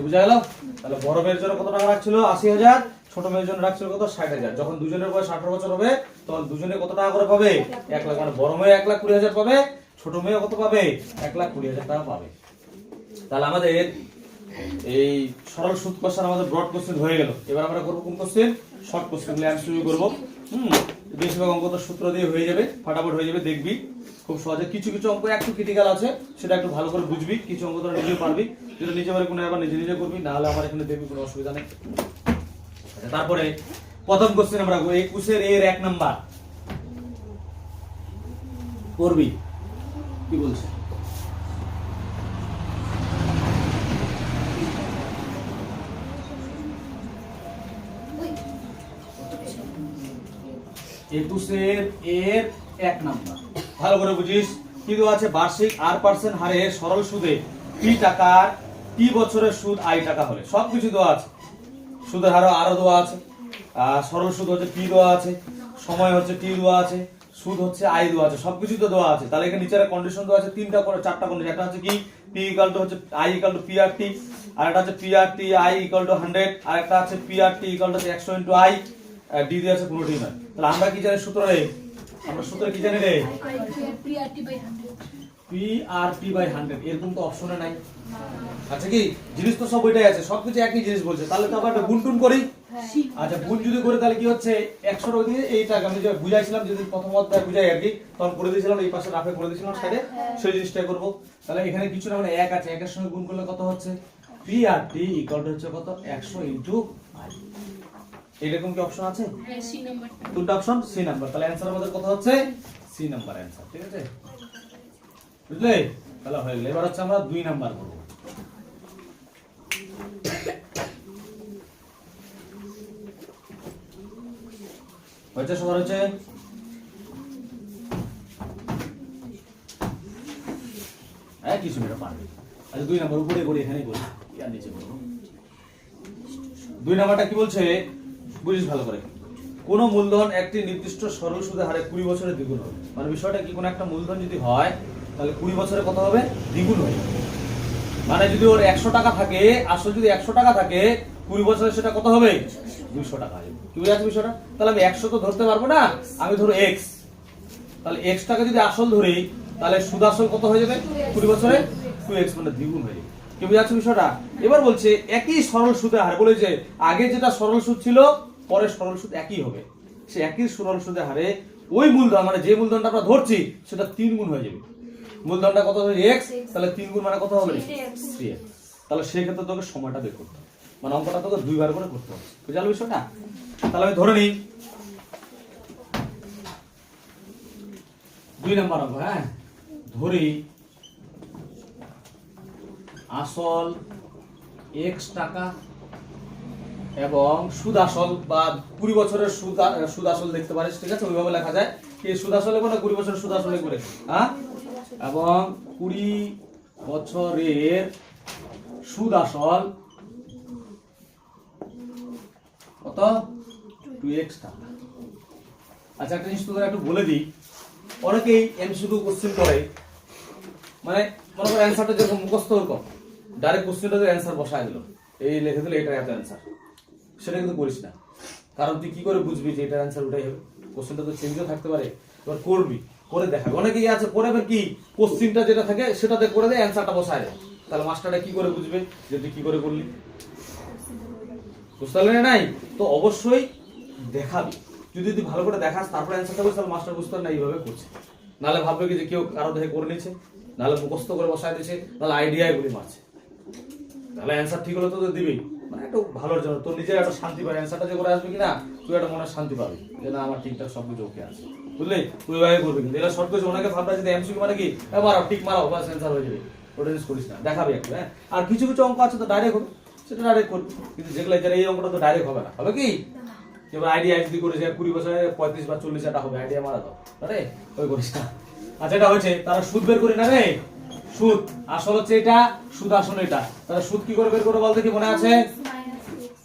বুঝা গেল? তাহলে বড় মেয়ের জন্য কত টাকা রাখছিল? 80,000। ছোট মেয়ের জন্য রাখছিল কত? 60,000। যখন দুজনের বয়স 18 বছর হবে তখন দুজনে কত টাকা করে পাবে? 1 লাখ। মানে বড় মেয়ে 1,20,000 পাবে, ছোট মেয়ে কত পাবে? 1,20,000 টাকা পাবে। তাহলে আমাদের এই সরল সুদ কোশ্চেন আমাদের ব্রড কোশ্চেন হয়ে গেল। এবার আমরা করব কোন কোশ্চেন? শর্ট কোশ্চেন গুলো আমি শুরু করব। বেশিরভাগ অঙ্ক তো সূত্র দিয়ে হয়ে যাবে, ফটাফট হয়ে যাবে, দেখবি খুব সহজে। কিছু কিছু অঙ্ক একটু ক্রিটিক্যাল আছে, সেটা একটু ভালো করে বুঝবি। কিছু অঙ্ক তোরা নিজেও পারবি, যেটা নিজে পারে কোনো আবার নিজে নিজে করবি, না হলে আমার এখানে দেখবি, কোনো অসুবিধা নেই। আচ্ছা, তারপরে প্রথম কোশ্চেন আমরা 21 এর 1 নাম্বার করবি। কি বলছে? একুশের এর 1 নাম্বার ভালো করে বুঝিস। কি দেওয়া আছে? বার্ষিক r% হারে সরল সুদে টি টাকার টি বছরের সুদ i টাকা হলে। সবকিছু দেওয়া আছে, সুদের হারও আরো দেওয়া আছে, সরল সুদ হচ্ছে টি দেওয়া আছে, সময় হচ্ছে টি দেওয়া আছে, সুদ হচ্ছে i দেওয়া আছে, সবকিছু তো দেওয়া আছে। তাহলে এখানে নিচের কন্ডিশন দেওয়া আছে 3টা করে 4টা কন্ডিশন। একটা হচ্ছে কি? p ইকুয়াল টু হচ্ছে i ইকুয়াল টু prt, আর একটা হচ্ছে prt i ইকুয়াল টু 100, আর একটা আছে prt equal to 100 into i, D দিয়ে আছে কোনোটি নয়। তাহলে আমরা কি জানি সূত্র রে? আমরা সূত্র কি জানি রে? prt/100। এরকম তো অপশনে নাই। আচ্ছা, কি জিনিস তো সব ওইটাই আছে, সবকিছু একই জিনিস বলছে। তাহলে তো আবার একটা গুণ টুন করি। আচ্ছা, গুণ যদি করে তাহলে কি হচ্ছে? 100 ওই দিয়ে এইটা আমি যে বুঝাইছিলাম, যদি প্রথম অধ্যায় বুঝাই আর কি, তখন করে দিয়েছিলাম, এই পাশে রাফে করে দিয়েছিলাম সাইডে, সেই জিনিসটাই করব। তাহলে এখানে কিছু না, মানে 1 আছে, 1 এর সঙ্গে গুণ করলে কত হচ্ছে? prt ইকুয়াল টু হচ্ছে কত? 100 ইনটু i। এরকম কি অপশন আছে? হ্যাঁ, সি নাম্বার। কোনটা অপশন? C number. তাহলে অ্যানসার আমাদের কত হচ্ছে? সি নাম্বার অ্যানসার, ঠিক আছে? বুঝলে? তাহলে হয়ে গেল। এবার হচ্ছে আমরা 2 নাম্বার করব। হয়েছে সবার হচ্ছে? কিছু মেরে পারবে। আচ্ছা 2 নাম্বার উপরে করি, এখানে করি, আর নিচে করব। 2 নাম্বারটা কি বলছে বুঝিস ভালো করে। কোন মূলধন একটি নির্দিষ্ট সরল সুদের হারে 20 বছরে দ্বিগুণ হবে। মানে বিষয়টা কি, কোন একটা মূলধন যদি হয় তাহলে 20 বছরে কত হবে? দ্বিগুণ হয়ে যাবে। মানে যদি ওর 100 টাকা থাকে, আসল যদি 100 টাকা থাকে, 20 বছরে সেটা কত হবে? 200 টাকা হবে। কি বুঝাচ্ছি বিষয়টা? তাহলে আমি 100 তো ধরতে পারবো না, আমি ধরো x। তাহলে x টাকা যদি আসল ধরি তাহলে সুদ আসল কত হয়ে যাবে? 20 বছরে 2x, মানে দ্বিগুণ হয়ে যাবে। কি বুঝাচ্ছি বিষয়টা? এবার বলছে একই সরল সুদের হারে, বলে যে আগে যেটা সরল সুদ ছিল পরে সরল সুদ একই হবে, সে একই সরল সুদের হারে ওই মূলধন, মানে যে মূলধনটা আমরা ধরছি সেটা 3 গুণ হয়ে যাবে। মূলধনটা কত হবে? x, তাহলে 3 গুণ মানে কত হবে? 3x। তাহলে সেই ক্ষেত্রে তোকে সময়টা বের করতে হবে, মানে অঙ্কটা তোকে 2 বার করে করতে হবে। বুঝালো বিষয়টা? তাহলে আমি ধরে নিই 2 নাম্বার অঙ্ক। হ্যাঁ, ধরি আসল x টাকা এবং সুদ আসল, বা 20 বছরের সুদ আসল দেখতে পারিস, ঠিক আছে? ওইভাবে লেখা যায়। কি সুদ আসল লিখবো না 20 বছরের সুদ আসল লিখবো? হ্যাঁ, এবং 20 বছরের সুদ আসল কত? 2x টাকা। আচ্ছা একটা জিনিস তোদের একটু বলে দিই, অনেকেই এমসিকিউ কোশ্চেন করে, মানে মনে করো অ্যানসারটা যেরকম মুখস্থ ওরকম ডাইরেক্ট কোশ্চেনটাতে অ্যানসার বসায় দিল, এই লিখে দিল এটা এত অ্যানসার। সেটা কিন্তু করিস না, কারণ তুই কি করে বুঝবি যে এটার অ্যানসার ওটাই হবে? কোশ্চেনটা তো চেঞ্জও থাকতে পারে, এবার করবি, করে দেখাবি। অনেকেই আছে করে এবার কি কোশ্চেনটা যেটা থাকে সেটাতে করে দেয়, অ্যানসারটা বসায় দেয়। তাহলে মাস্টারটা কি করে বুঝবে যে তুই কি করে করলি? বুঝতে পারলি না? নাই তো অবশ্যই দেখাবি। যদি তুই ভালো করে দেখাস তারপর অ্যানসারটা বলিস, তাহলে মাস্টার বুঝতে পারে না এইভাবে করছে। নাহলে ভাববে কি যে কেউ কারো দেখে করে নিচ্ছে, নাহলে মুখস্থ করে বসায় দিয়েছে, নাহলে আইডিয়ায় গুলি মারছে। তাহলে অ্যানসার ঠিক হলে তো দিবি, মানে একটু ভালোর জন্য, তোর নিজের একটা শান্তি পাবে। অ্যানসারটা যে করে আসবে কিনা তুই একটা মনে শান্তি পাবি যে না আমার ঠিকঠাক সবকিছু ওকে আছে, বুঝলি? তুই ভাবে করবি। কিন্তু এটা শর্ট করছে, ওনাকে ভাবনা যদি এমসিকিউ মানে কি মারাও টিক মারাও বাস অ্যানসার হয়ে যাবে, ওটা জিনিস করিস না, দেখাবি একটু। হ্যাঁ, আর কিছু কিছু অঙ্ক আছে তো ডাইরেক্ট হবে, সেটা ডাইরেক্ট করবি। কিন্তু যেগুলো এই অঙ্কটা তো ডাইরেক্ট হবে না, হবে কি? এবার আইডিয়া যদি করে যে 20 বছরে 35 বা 40 এটা হবে, আইডিয়া মারা দাও, আরে ওই করিস না। আচ্ছা এটা হচ্ছে, তারা সুদ বের করি না রে, সুদ আসল হচ্ছে এটা, সুদ আসল এটা। তাহলে সুদ কি করে বের করে বলতে কি মনে আছে?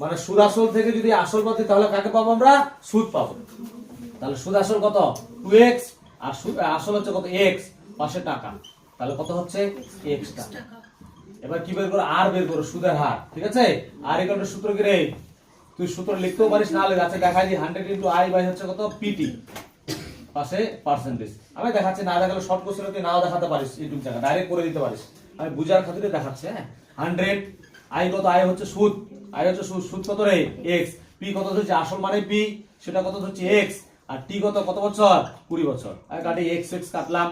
মানে সুদ আসল থেকে যদি আসল পাতি তাহলে কাকে পাবো আমরা? সুদ পাবো। তাহলে সুদ আসল কত? 2x, আর সুদ আসল হচ্ছে কত? x, পাশে টাকা, তাহলে কত হচ্ছে? x টাকা। এবার কি বের করো? আর বের করো, সুদের হার, ঠিক আছে? আর এখানে সূত্র কি রে? তুই সূত্র লিখতেও পারিস, না লিখে আছে দেখাই দি 100 * i বাই হচ্ছে কত? pt, পাশে পার্সেন্টেজ। আমি দেখাচ্ছি, না দেখালে শর্ট কোশ্চেন তুই নাও দেখাতে পারিস, এইটুকু জায়গা ডাইরেক্ট করে দিতে পারিস, আমি বুঝার খাতিরে দেখাচ্ছি। হ্যাঁ, 100 i কত? i হচ্ছে সুদ, i হচ্ছে সুদ, সুদ কত রে? x, p কত ধরছি? আসল মানে p, সেটা কত ধরছি? x, আর t কত? কত বছর? 20 বছর। আমি কাটি x x কাটলাম,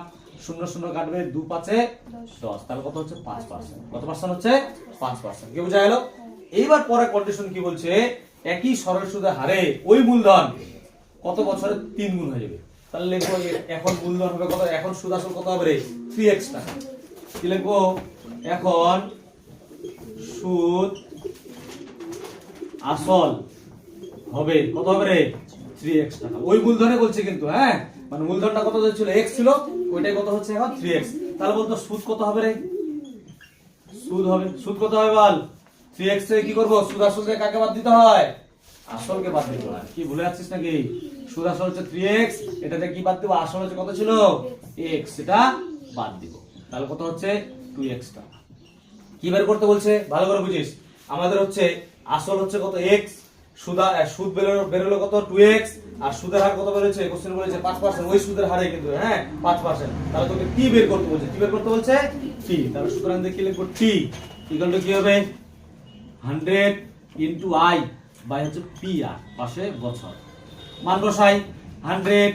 0 0 কাটবে, 2 5 10, তাহলে কত হচ্ছে? 5%। কত পার্সেন্ট হচ্ছে? 5%। কি বুঝা গেল? এইবার পরে কন্ডিশন কি বলছে? একই সরল সুদের হারে ওই মূলধন কত বছরে 3 গুণ হয়ে যাবে। তাহলে লিখবো এখন মূলধন হবে কত? এখন সুদ আসল কত হবে রে? 3x টাকা। কি লিখবো? এখন সুদ আসল হবে কত হবে রে? 3x টাকা। ওই মূলধনে বলছে কিন্তু, হ্যাঁ, মানে মূলধনটা কত ছিল? x ছিল, ওইটাই কত হচ্ছে এখন? 3x। তাহলে বলতো সুদ কত হবে রে? সুদ হবে, সুদ কত হবে বল? 3x থেকে কি করব? সুদ আসলকে কাকে বাদ দিতে হয়? আসলকে বাদ দিতে হয়। কি ভুলে যাচ্ছিস নাকি? সুদ আসল হচ্ছে 3x, এটাতে কি বাদ দেব? আসল হচ্ছে কত ছিল? x, সেটা বাদ দিব। তাহলে কত হচ্ছে? 2x টাকা। কি বের করতে বলছে ভালো করে বুঝিস। আমাদের হচ্ছে আসল হচ্ছে কত? x, সুদ বেরোলো কত? 2x, আর সুদের হার কত বেরোচ্ছে? কোশ্চেন বলেছে 5%, ওই সুদের হারে কিন্তু, হ্যাঁ, 5%। তাহলে তোকে কি বের করতে বলছে? কি বের করতে বলছে? t। তাহলে সুতরাং দেখি লিখবো t ইকুয়াল টু কি হবে? 100 * i বাই হচ্ছে pr, পাশে বছর। মান বসাই। 100,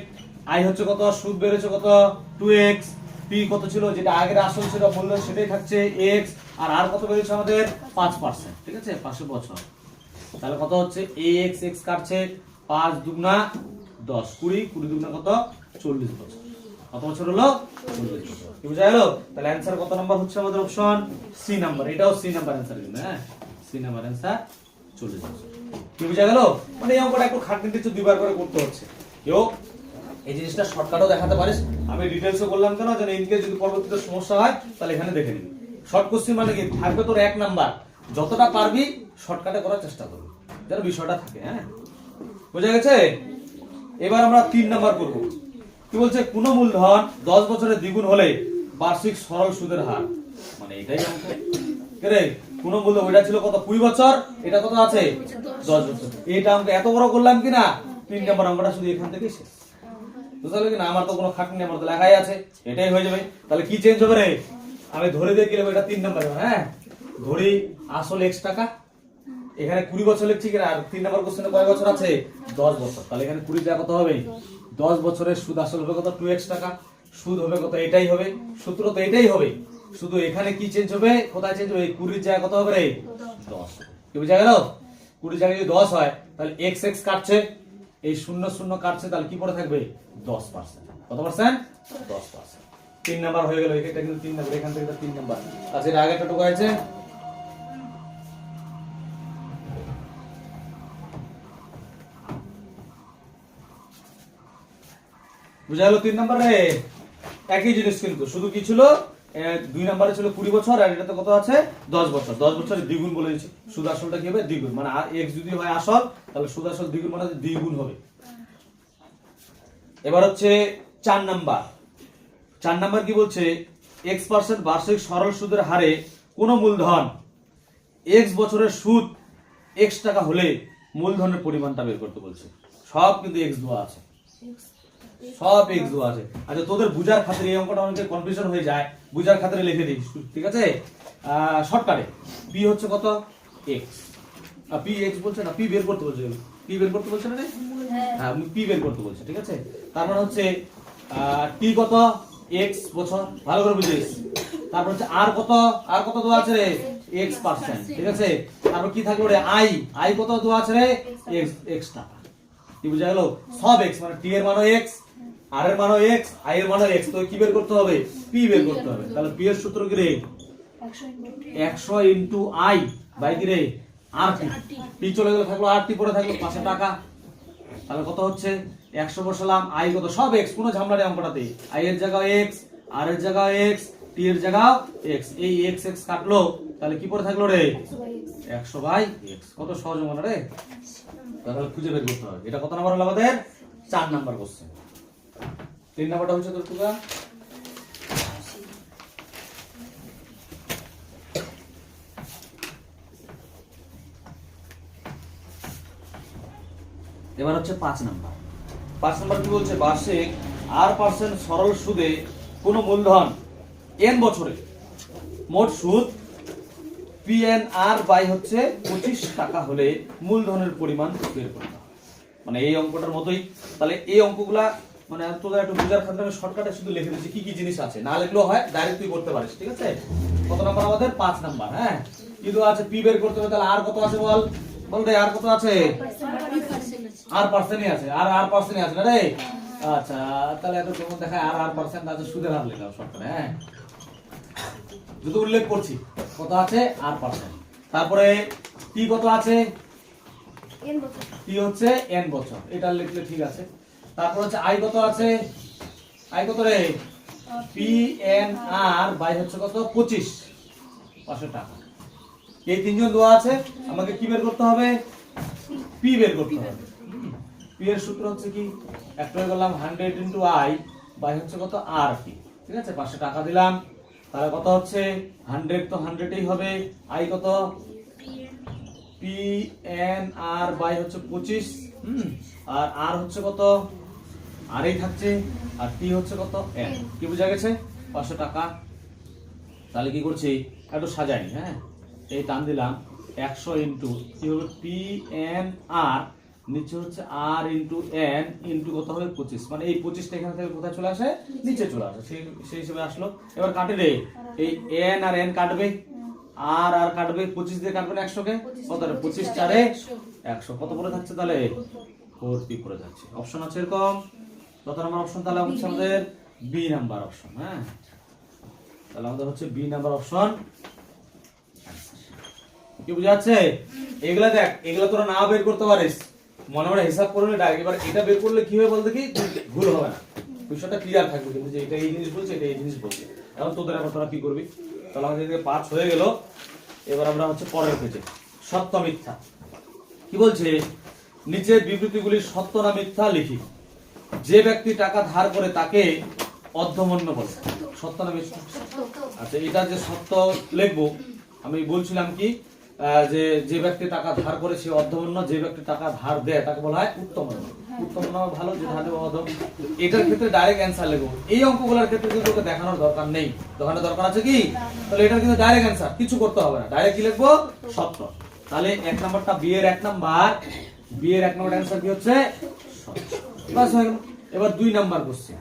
i হচ্ছে কত? সুদ বেরোচ্ছে কত? 2x, p কত ছিল? যেটা আগের আসল ছিল মূলধন সেটাই থাকছে x, আর আর কত বেরোচ্ছে আমাদের? 5%, ঠিক আছে? পাশে বছর। তাহলে কত হচ্ছে? ax কাটছে, 5 × 2 = 10, 20, 20 × 2 = কত? 40 বছর। কত বছর হলো? 40 বছর। কি বুঝা গেল? তাহলে অ্যানসার কত নাম্বার হচ্ছে আমাদের অপশন সি নাম্বার। এটাও সি নাম্বার অ্যানসার কিন্তু, হ্যাঁ সি নাম্বার অ্যানসার 40 বছর। কি বুঝা গেল? মানে এই অঙ্কটা একটু খাটনিতে একটু দুইবার করে করতে হচ্ছে। কেউ এই জিনিসটা শর্টকাটও দেখাতে পারিস, আমি ডিটেইলসও বললাম কেন যেন ইনকেস যদি পরবর্তীতে সমস্যা হয় তাহলে এখানে দেখে নিবি। শর্ট কোশ্চেন মানে কি থাকবে তোর 1 নাম্বার, যতটা পারবি শর্টকাটে করার চেষ্টা করবি যেন বিষয়টা থাকে। হ্যাঁ বুঝা গেছে? এবার আমরা 3 নাম্বার করব। কি বলছে? কোন মূলধন 10 বছরের দ্বিগুণ হলে বার্ষিক সরল সুদের হার, মানে এটাই অঙ্ক। কে রে? কোন মূলধন ওইটা ছিল কত? 20 বছর, এটা কত আছে? 10 বছর। এইটা অঙ্ক এত বড় করলাম কিনা 3 নাম্বার অঙ্কটা শুধু এখান থেকে শেষ। বুঝতে পারলি কিনা? আমার তো কোনো খাটনি, আমার তো লেখাই আছে, এটাই হয়ে যাবে। তাহলে কি চেঞ্জ হবে রে? আমি ধরে দিয়ে গেলে এটা 3 নাম্বার। হ্যাঁ ধরি আসল x টাকা, এখানে 20 বছর লিখছি কিনা, আর 3 নাম্বার কোশ্চেনে কয় বছর আছে? 10 বছর। তাহলে এখানে 20 টাকা কত হবে? 10 বছরের সুদ আসল হবে কত? 2x টাকা। সুদ হবে কত? এটাই হবে, সূত্র তো এটাই হবে, শুধু এখানে কি চেঞ্জ হবে? কোথায় চেঞ্জ হবে? 20 জায়গা কত হবে রে? 10। কি বুঝা গেল? 20 জায়গায় যদি 10 হয় তাহলে x x কাটছে, এই 0 0 কাটছে, তাহলে কি পড়ে থাকবে? 10%। কত পার্সেন্ট? 10%। 3 নাম্বার হয়ে গেল। এটা কিন্তু 3 নাম্বার, এখান থেকে 3 নাম্বার। আচ্ছা এর আগে কত আছে? বুঝা গেল? 3 নাম্বারে একই জিনিস কিন্তু, শুধু কি ছিল? 2 নাম্বারে ছিল 20 বছর, আর এটাতে কত আছে? 10 বছর। 10 বছরের দ্বিগুণ বলে দিয়েছি। সুদ আসলটা কি হবে? দ্বিগুণ, মানে x যদি হয় আসল তাহলে সুদ আসল দ্বিগুণ মানে দ্বিগুণ হবে। এবার হচ্ছে 4 নাম্বার। 4 নাম্বার কি বলছে? x% বার্ষিক সরল সুদের হারে কোন মূলধন x বছরের সুদ x টাকা হলে মূলধনের পরিমাণটা বের করতে বলছে। সব কিন্তু x দেওয়া আছে, সব x দেওয়া আছে। আচ্ছা তোদের বুঝার খাতিরে এই অঙ্কটা অনেকের কনফিউশন হয়ে যায়, বুঝার খাতিরে লিখে দিই, ঠিক আছে? শর্টকাটে p হচ্ছে কত? x। p x বলছে না, p বের করতে বলছে। p বের করতে বলছে না রে? হ্যাঁ p বের করতে বলছে, ঠিক আছে? তার মানে হচ্ছে t কত? x বছর, ভালো করে বুঝিস। তারপর হচ্ছে r কত? r কত দেওয়া আছে রে? x%, ঠিক আছে? তারপর কি থাকলো রে? i কত দেওয়া আছে রে? x টাকা। কি বুঝা গেল? সব x, মানে t এর মানও x, r এর মানও x, i এর মানও x। তো কি বের করতে হবে? p বের করতে হবে। তাহলে p এর সূত্র কি রে? 100 ইনটু i বাই কি রে? rt। p চলে গেল, থাকলো rt, পড়ে থাকলো 500 টাকা। তাহলে কত হচ্ছে? 100 বসালাম, i কত? সব x, কোনো ঝামেলা নেই অঙ্কটাতে। i এর জায়গায় x, r এর জায়গায় x, t এর জায়গায় x। এই x x কাটলো, তাহলে কি পড়ে থাকলো রে? 100 বাই x। কত সহজ মনে রে? তাহলে খুঁজে বের করতে হবে। এটা কত নাম্বার হলো আমাদের? 4 নাম্বার কোশ্চেন। 3 নাম্বারটা হচ্ছে তোর টুকা। এবার হচ্ছে 5 নাম্বার। 5 নাম্বার কি বলছে? বার্ষিক r% সরল সুদে কোন মূলধন n বছরে মোট সুদ PNR বাই হচ্ছে 25 টাকা হলে মূলধনের পরিমাণ বের করতে হবে। মানে এই অঙ্কটার মতোই। তাহলে এই অঙ্কগুলা মানে তোদের একটু বুঝার খাতিরে আমি শর্টকাটে শুধু লিখে দিচ্ছি কি কি জিনিস আছে, না লিখলেও হয়, ডাইরেক্ট তুই করতে পারিস, ঠিক আছে? কত নাম্বার আমাদের? 5 নাম্বার। হ্যাঁ কিন্তু আছে p বের করতে হবে, তাহলে আর কত আছে বল? বল রে আর কত আছে? আর পার্সেন্টই আছে, আর পার্সেন্টই আছে না রে? আচ্ছা তাহলে এত তোমার দেখায় আর পার্সেন্ট আছে, সুদের হার লিখলাম শর্টকাটে। হ্যাঁ যদি উল্লেখ করছি কত আছে? আর পার্সেন্ট। তারপরে t কত আছে? t হচ্ছে n বছর, এটা লিখলে ঠিক আছে। তারপর হচ্ছে i কত আছে? i কত রে? PNR বাই হচ্ছে কত? 25, 500 টাকা। এই তিনজন দেওয়া আছে, আমাকে কি বের করতে হবে? p বের করতে হবে। p এর সূত্র হচ্ছে কি? একটা হয়ে গেলাম 100 ইনটু i বাই হচ্ছে কত? rt, ঠিক আছে? 500 টাকা দিলাম, তাহলে কত হচ্ছে? 100 তো 100ই হবে, i কত? PNR বাই হচ্ছে 25, আর r হচ্ছে কত? r এই থাকছে, আর t হচ্ছে কত? n। কি বুঝা গেছে? 500 টাকা। তাহলে কি করছি? একটু সাজাই। হ্যাঁ এই টান দিলাম 100 ইনটু কি হবে? PNR, নিচে হচ্ছে r ইনটু n ইনটু কত হবে? 25, মানে এই 25টা এখান থেকে কোথায় চলে আসে? নিচে চলে আসে, সেই হিসেবে আসলো। এবার কাটে রে, এই n আর n কাটবে, আর কাটবে, 25 দিয়ে কাটবে 100 কে, কত রে? 25 4 100, কত পড়ে থাকছে তাহলে? 4p পড়ে যাচ্ছে। অপশন আছে এরকম। কত নাম্বার অপশন তাহলে হচ্ছে আমাদের? B number option. হ্যাঁ, তাহলে আমাদের হচ্ছে বি নাম্বার অপশন। কি বুঝা যাচ্ছে? এগুলা দেখ, এগুলা তোরা না বের করতে পারিস, মনে মনে হিসাব করলে ডাইরেক্ট। এবার এটা বের করলে কি হবে বলতে কি ভুল হবে না, বিষয়টা ক্লিয়ার থাকবে কিন্তু যে এটা এই জিনিস বলছে, এটা এই জিনিস বলছে। এখন তোদের এখন তোরা কি করবি? তাহলে আমাদের এদিকে 5 হয়ে গেল। এবার আমরা হচ্ছে পরের পেজে সত্য মিথ্যা। কি বলছে? নিচের বিবৃতিগুলি সত্য না মিথ্যা লিখি। যে ব্যক্তি টাকা ধার করে তাকে অর্ধমন্য বলে। সত্য না মিথ্যা? আচ্ছা, এটা যে সত্য লিখবো, আমি বলছিলাম কি যে যে ব্যক্তি টাকা ধার করে সে অর্ধমন্য, যে ব্যক্তি টাকা ধার দেয় তাকে বলা হয় উত্তমন্য। উত্তমন্য ভালো, যে ধার দেবে অধম। এটার ক্ষেত্রে ডাইরেক্ট অ্যান্সার লিখবো। এই অঙ্কগুলোর ক্ষেত্রে কিন্তু তোকে দেখানোর দরকার নেই। দেখানোর দরকার আছে কি? তাহলে এটার কিন্তু ডাইরেক্ট অ্যান্সার, কিছু করতে হবে না, ডাইরেক্ট কি লিখবো? সত্য। তাহলে 1 নাম্বারটা বি এর 1 নাম্বার, বি এর 1 নাম্বার অ্যান্সার কি হচ্ছে? সত্য। বাস হয়ে গেল। এবার 2 নাম্বার কোশ্চেন।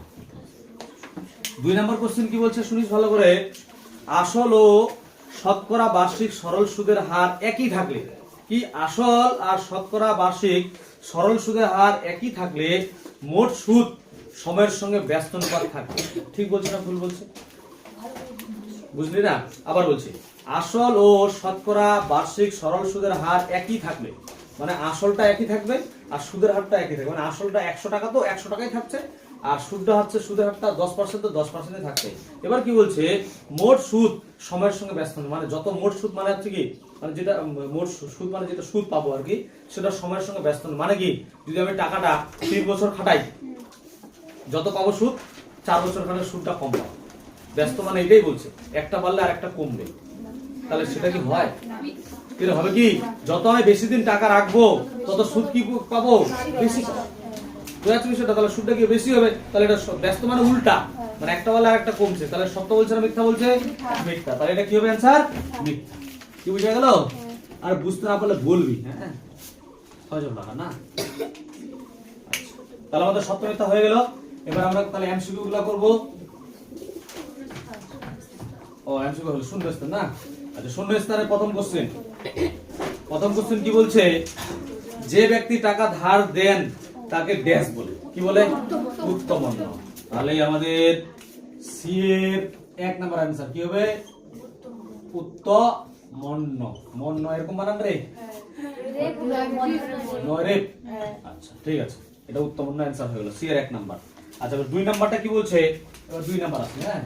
2 নাম্বার কোশ্চেন কি বলছে শুনিস ভালো করে। আসল ও শতকরা বার্ষিক সরল সুদের হার একই থাকলে, কি আসল আর শতকরা বার্ষিক সরল সুদের হার একই থাকলে মোট সুদ সময়ের সঙ্গে ব্যস্ত অনুপাত থাকবে। ঠিক বলছি না ভুল বলছি? বুঝলি না? আবার বলছি, আসল ও শতকরা বার্ষিক সরল সুদের হার একই থাকলে, মানে আসলটা একই থাকবে আর সুদের হারটা একই থাকবে। মানে আসলটা 100 টাকা তো 100 টাকাই থাকছে, আর সুদটা হচ্ছে সুদের হারটা 10% তো 10% থাকছে। এবার কি বলছে? মোট সুদ সময়ের সঙ্গে ব্যস্ত, মানে যত মোট সুদ মানে হচ্ছে কি, মানে যেটা মোট সুদ মানে যেটা সুদ পাবো আর কি, সেটা সময়ের সঙ্গে ব্যস্ত। মানে কি, যদি আমি টাকাটা 3 বছর খাটাই, যত পাবো সুদ 4 বছর খাটালে সুদটা কম পাবো। ব্যস্ত মানে এটাই বলছে, একটা বাড়লে আর একটা কমবে। তাহলে সেটা কি হয়? কি হবে? কি যত আমি বেশি দিন টাকা রাখবো তত সুদ কি পাবো? বেশি পাবো। বিষয়টা তাহলে সুদটা কি বেশি হবে? তাহলে এটা ব্যস্ত মানে উল্টা, মানে একটা বলে আর একটা কমছে। তাহলে সত্য বলছে না মিথ্যা বলছে? মিথ্যা। তাহলে এটা কি হবে অ্যানসার? মিথ্যা। কি বুঝা গেল? আর বুঝতে না পারলে বলবি। হ্যাঁ, সহজ লাগা না? তাহলে আমাদের সত্য মিথ্যা হয়ে গেল। এবার আমরা তাহলে এমসিকিউ গুলো করব। ও এমসিকিউ হলো শূন্যস্থান না? আচ্ছা, শূন্যস্থানের প্রথম কোশ্চেন। প্রথম কোশ্চেন কি বলছে? যে ব্যক্তি টাকা ধার দেন তাকে ড্যাশ বলে। কি বলে? উত্তমন্য। তাহলে আমাদের সি এর 1 নাম্বার অ্যানসার কি হবে? উত্তমন্য। মন্য এরকম বানান রে? নয় রে? আচ্ছা, ঠিক আছে, এটা উত্তমন্য অ্যানসার হয়ে গেল, সি এর 1 নাম্বার। আচ্ছা, এবার 2 নাম্বারটা কি বলছে? এবার 2 নাম্বার আছে। হ্যাঁ,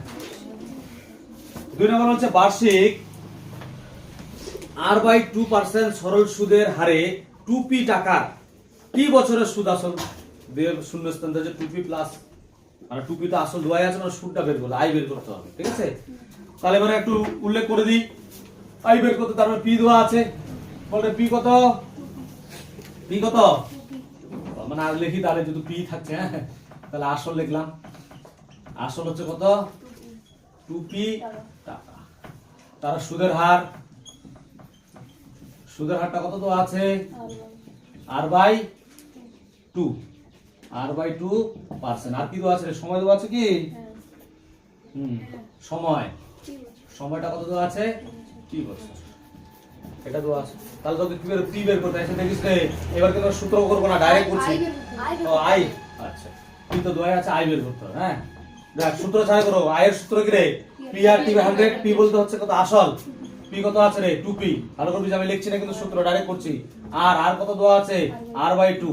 2 নাম্বার হচ্ছে বার্ষিক r/2% সরল সুদের হারে 2p টাকার টি বছরের সুদ আসল দিয়ে শূন্যস্থান দিয়ে 2p প্লাস, আর 2p তো আসল দুয়াই আছে, না সুদটা বের করতে আই বের করতে হবে। ঠিক আছে, তাহলে মানে একটু উল্লেখ করে দিই। আই বের করতে তারপর p দেওয়া আছে, বলতে p কত? p কত? মানে আর লিখি তাহলে যদি p থাকছে। হ্যাঁ, তাহলে আসল লিখলাম। আসল হচ্ছে কত? 2p টাকা। তার সুদের হার, সুদের হারটা কত দেওয়া আছে? r/2, r/2%। আর কি দেওয়া আছে? সময় দেওয়া আছে কি? সময়, সময়টা কত দেওয়া আছে? কি বলছে? এটা দেওয়া আছে। তাহলে তোকে কি বের পি বের করতে এসে দেখিস রে। এবার কিন্তু সূত্র করব না, ডাইরেক্ট করছি। ও আই, আচ্ছা, পি তো দেওয়া আছে, আই বের করতে হবে। হ্যাঁ, দেখ সূত্র ছাড়া করো। আই এর সূত্র কি রে? পি আর টি 100। পি বলতে হচ্ছে কত? আসল। পি কত আছে রে? 2p। ভালো করে আমি লিখছি না কিন্তু সূত্র ডাইরেক্ট করছি। আর আর কত দেওয়া আছে? r/2।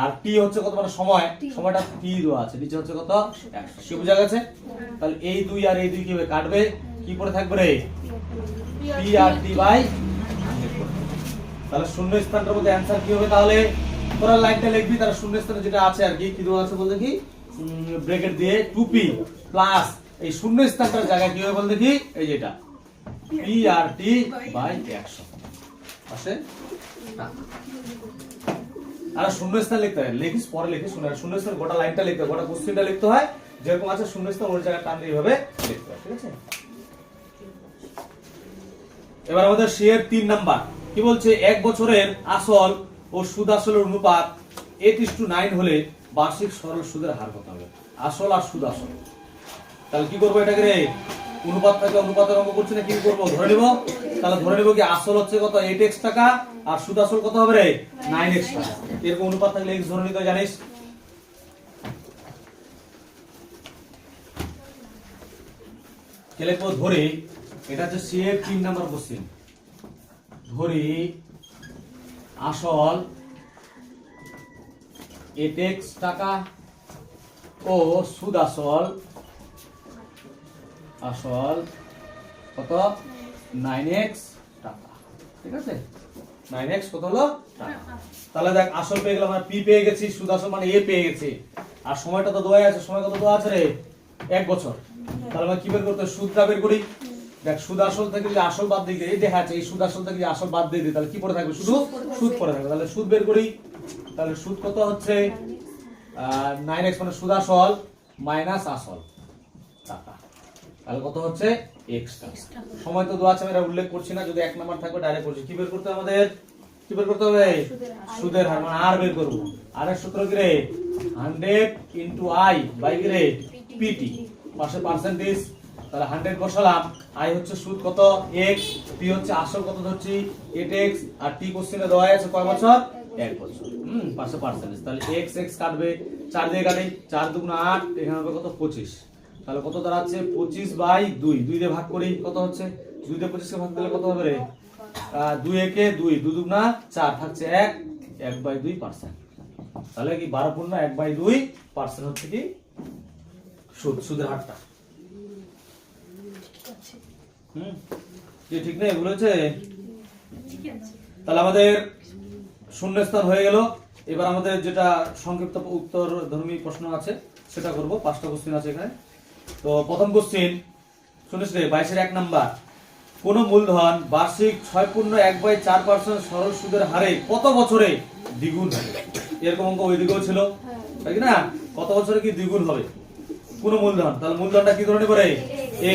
আর টি হচ্ছে কত, মানে সময়, সময়টা টি দেওয়া আছে, নিচে হচ্ছে কত? 100। কি বুঝা গেছে? তাহলে এই 2 আর এই 2 কি হবে? কাটবে। কি পড়ে থাকবে রে? P R T by 100। তাহলে শূন্য স্থানটার মধ্যে অ্যানসার কি হবে? তাহলে তোরা লাইনটা লিখবি, তার শূন্য স্থানে যেটা আছে আর কি দেওয়া আছে বল দেখি, ব্র্যাকেট দিয়ে 2p প্লাস এই শূন্য স্থানটার জায়গায় কি হবে বল দেখি, এই যেটা PRT বাই 100 আসে। আর শূন্যস্থান লিখতে হয়, লিখিস পরে লিখিস। শূন্যস্থান গোটা লাইনটা লিখতে হয়, গোটা কোশ্চেনটা লিখতে হয়, যেরকম আছে শূন্যস্থান ওই জায়গায় টান দিয়ে এইভাবে লিখতে হয়। ঠিক আছে, এবার আমাদের শেয়ার 3 নাম্বার কি বলছে? 1 বছরের আসল ও সুদ আসলের অনুপাত 8:9 হলে বার্ষিক সরল সুদের হার কত হবে? আসল আর সুদ আসল। তাহলে কি করবো এটাকে রে? অনুপাত থেকে অনুপাতের অঙ্ক করছি না, কি করব? ধরে নিব। তাহলে ধরে নিব কি আসল হচ্ছে কত? 8x টাকা, আর সুদ আসল কত হবে রে? 9x টাকা। এরকম অনুপাত থাকলে x ধরে নিতে জানিস। তাহলে কো ধরি এটা হচ্ছে সিএ 3 নাম্বার কোশ্চেন। ধরি আসল 8x টাকা ও সুদ আসল কত 9x টাকা। ঠিক আছে, 9x কত হলো টাকা। তাহলে দেখ আসল পেয়ে গেলাম, মানে পি পেয়ে গেছি, সুদ আসল মানে এ পেয়ে গেছি, আর সময়টা তো দেওয়া আছে। সময় কত দেওয়া আছে রে? 1 বছর। তাহলে আমরা কি বের করতে, সুদটা বের করি। দেখ সুদ আসল থেকে যদি আসল বাদ দিয়ে দিই, এই দেখা যাচ্ছে এই সুদ আসল থেকে যদি আসল বাদ দিয়ে দিই তাহলে কি পড়ে থাকবে? শুধু সুদ পড়ে থাকবে। তাহলে সুদ বের করি। তাহলে সুদ কত হচ্ছে 9x, মানে সুদ আসল মাইনাস আসল টাকা। তাহলে কত হচ্ছে x টাকা। সময় তো দেওয়া আছে, আমি এটা উল্লেখ করছি না, যদি 1 নাম্বার থাকবে ডাইরেক্ট করছি। কি বের করতে হবে আমাদের? কি বের করতে হবে? সুদের হার, মানে আর বের করব। আর এর সূত্র কি রে? 100 ইনটু i বাই কি রে? pt, পাশে পার্সেন্টেজ। তাহলে 100 বসালাম, i হচ্ছে সুদ কত x, p হচ্ছে আসল কত ধরছি 8x, আর t কোশ্চেনে দেওয়া আছে কয় বছর? 1 বছর। পাশে পার্সেন্টেজ। তাহলে x x কাটবে, 4 দিয়ে কাটি, 4 দুগুণ 8, এখানে হবে কত 25। তাহলে কত দাঁড়াচ্ছে 25 বাই 2, 2 দিয়ে ভাগ করি, কত হচ্ছে 2 দিয়ে 25 কে ভাগ দিলে কত হবে রে? 2 একে 2, 2 দুগুণা 4, থাকছে 1, 1/2%। তাহলে কি 12 পূর্ণ 1/2% হচ্ছে কি সুদের হারটা। ঠিক না? এগুলো হচ্ছে। তাহলে আমাদের শূন্যস্থান হয়ে গেল। এবার আমাদের যেটা সংক্ষিপ্ত উত্তর ধর্মী প্রশ্ন আছে সেটা করব। 5টা কোশ্চেন আছে এখানে। তো প্রথম কোশ্চেন শুনিস রে, 22 এর 1 নাম্বার। কোন মূলধন বার্ষিক 6.1/4% সরল সুদের হারে কত বছরে দ্বিগুণ হবে? এরকম অঙ্ক ওই দিকেও ছিল, তাই না? কত বছরে কি দ্বিগুণ হবে কোন মূলধন? তাহলে মূলধনটা কি ধরে নেব রে?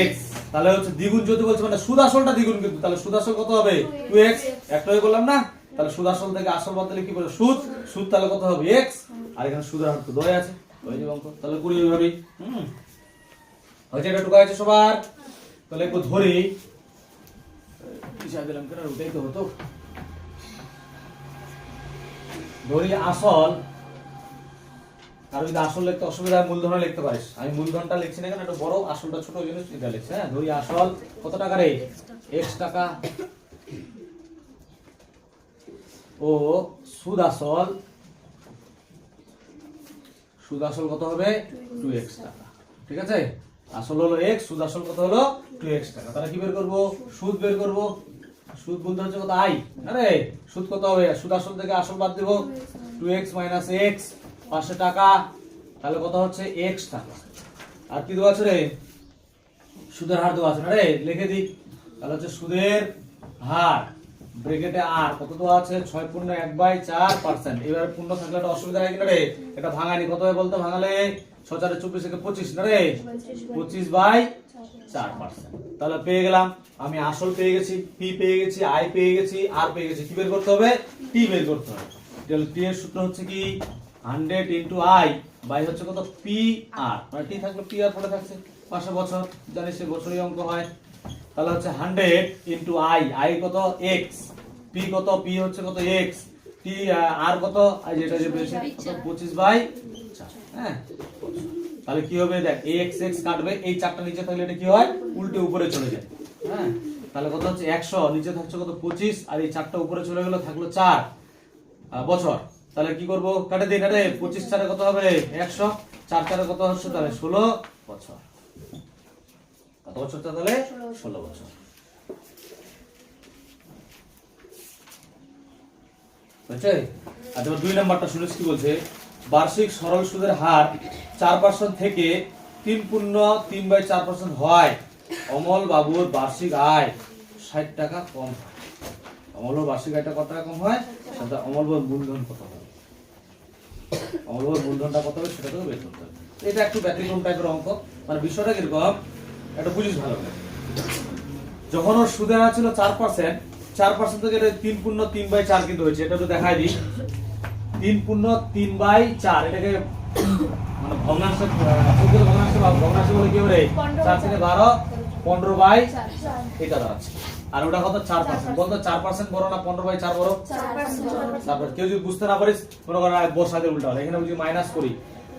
x। তাহলে হচ্ছে দ্বিগুণ যদি বলছে মানে সুদ আসলটা দ্বিগুণ, কিন্তু তাহলে সুদ আসল কত হবে? 2x। একটাই বললাম না? তাহলে সুদ আসল থেকে আসল বাদ দিলে কি বলে? সুদ। সুদ তাহলে কত হবে? x। আর এখানে সুদের হার তো দেওয়া আছে, ওই যে অঙ্ক। তাহলে করি ওইভাবে। হয়েছে, এটা টুকা আছে সবার। তাহলে একটু ধরি, হিসাব দিলাম কেন, ওটাই তো হতো। ধরি আসল, আর যদি আসল লিখতে অসুবিধা হয় মূলধন লিখতে পারিস। আমি মূলধনটা লিখছি না, কেন একটা বড়, আসলটা ছোট জিনিস, এটা লিখছি। হ্যাঁ, ধরি আসল কত টাকা রে? x টাকা ও সুদ আসল কত হবে? 2x টাকা। ঠিক আছে, আসল হলো x, সুদ আসল কত হলো? 2x টাকা। তাহলে কি বের করব? সুদ বের করব। সুদ বলতে হচ্ছে কত? i। আরে সুদ কত হবে? সুদ আসল থেকে আসল বাদ দেব, 2x মাইনাস x, পাশে টাকা। তাহলে কত হচ্ছে? x টাকা। আর কি দেওয়া আছে রে? সুদের হার দেওয়া আছে না রে? লিখে দিই। তাহলে হচ্ছে সুদের হার ব্র্যাকেটে আর কত দেওয়া আছে? 6.1/4%। এবারে পূর্ণ থাকলে একটা অসুবিধা হয় কিনা রে? এটা ভাঙানি কত হয় বলতো? ভাঙালে 6 4 24 থেকে 25 না রে? 25/4%। তাহলে পেয়ে গেলাম আমি, আসল পেয়ে গেছি, p পেয়ে গেছি, i পেয়ে গেছি, r পেয়ে গেছি। কি বের করতে হবে? t বের করতে হবে। তাহলে t এর সূত্র হচ্ছে কি 100 ইনটু i বাই হচ্ছে কত? p r, মানে t থাকলে p r পড়ে থাকছে, পাশে বছর, জানিস সে বছরই অঙ্ক হয়। তাহলে হচ্ছে 100 ইনটু i, i কত? x, p কত? p হচ্ছে কত? x, t r কত? আর যেটা যে বেশি 25/4। হ্যাঁ, তাহলে কি হবে? দেখ x x কাটবে, এই 4টা নিচে থাকলে এটা কি হয়? উল্টে উপরে চলে যায়। হ্যাঁ, তাহলে কত হচ্ছে? 100, নিচে থাকছে কত? 25, আর এই 4টা উপরে চলে গেল, থাকলো 4 বছর। তাহলে কি করব? কাটে দিন। আরে 25 4 কত হবে? 100, 4 4 কত হচ্ছে? তাহলে 16 বছর। কত বছর? তাহলে 16 বছর। বুঝছে? আর এবার 2 নাম্বারটা শুনিস কি বলছে? বার্ষিক সরল সুদের হার 4% থেকে 3.3/4% হয়, অমল বাবুর বার্ষিক আয় 60 টাকা কম হয়। অমল বাবুর বার্ষিক আয়টা কত টাকা কম হয়? সেটা অমল বাবুর মূলধন কত হবে? অমল বাবুর মূলধনটা কত হবে সেটা তো বের করতে হবে। এটা একটু ব্যতিক্রম টাইপের অঙ্ক, মানে বিষয়টা কিরকম এটা বুঝিস ভালো করে। যখন ওর সুদের হার ছিল 4%, 4% থেকে 3.3/4 কিন্তু হয়েছে। এটা তো দেখাই দিই, 3.3/4, এটাকে মানে ভগ্নাংশ, ভগ্নাংশ বলে কি হবে? 4 থেকে 12, 15/, এটা দাঁড়াচ্ছে। আর ওটা কত? 4%। বলতো 4% বড় না 15/4 বড়? 4%। তারপর কেউ যদি বুঝতে না পারিস, মনে করেন বসাতে উল্টা হলো, এখানে যদি মাইনাস করি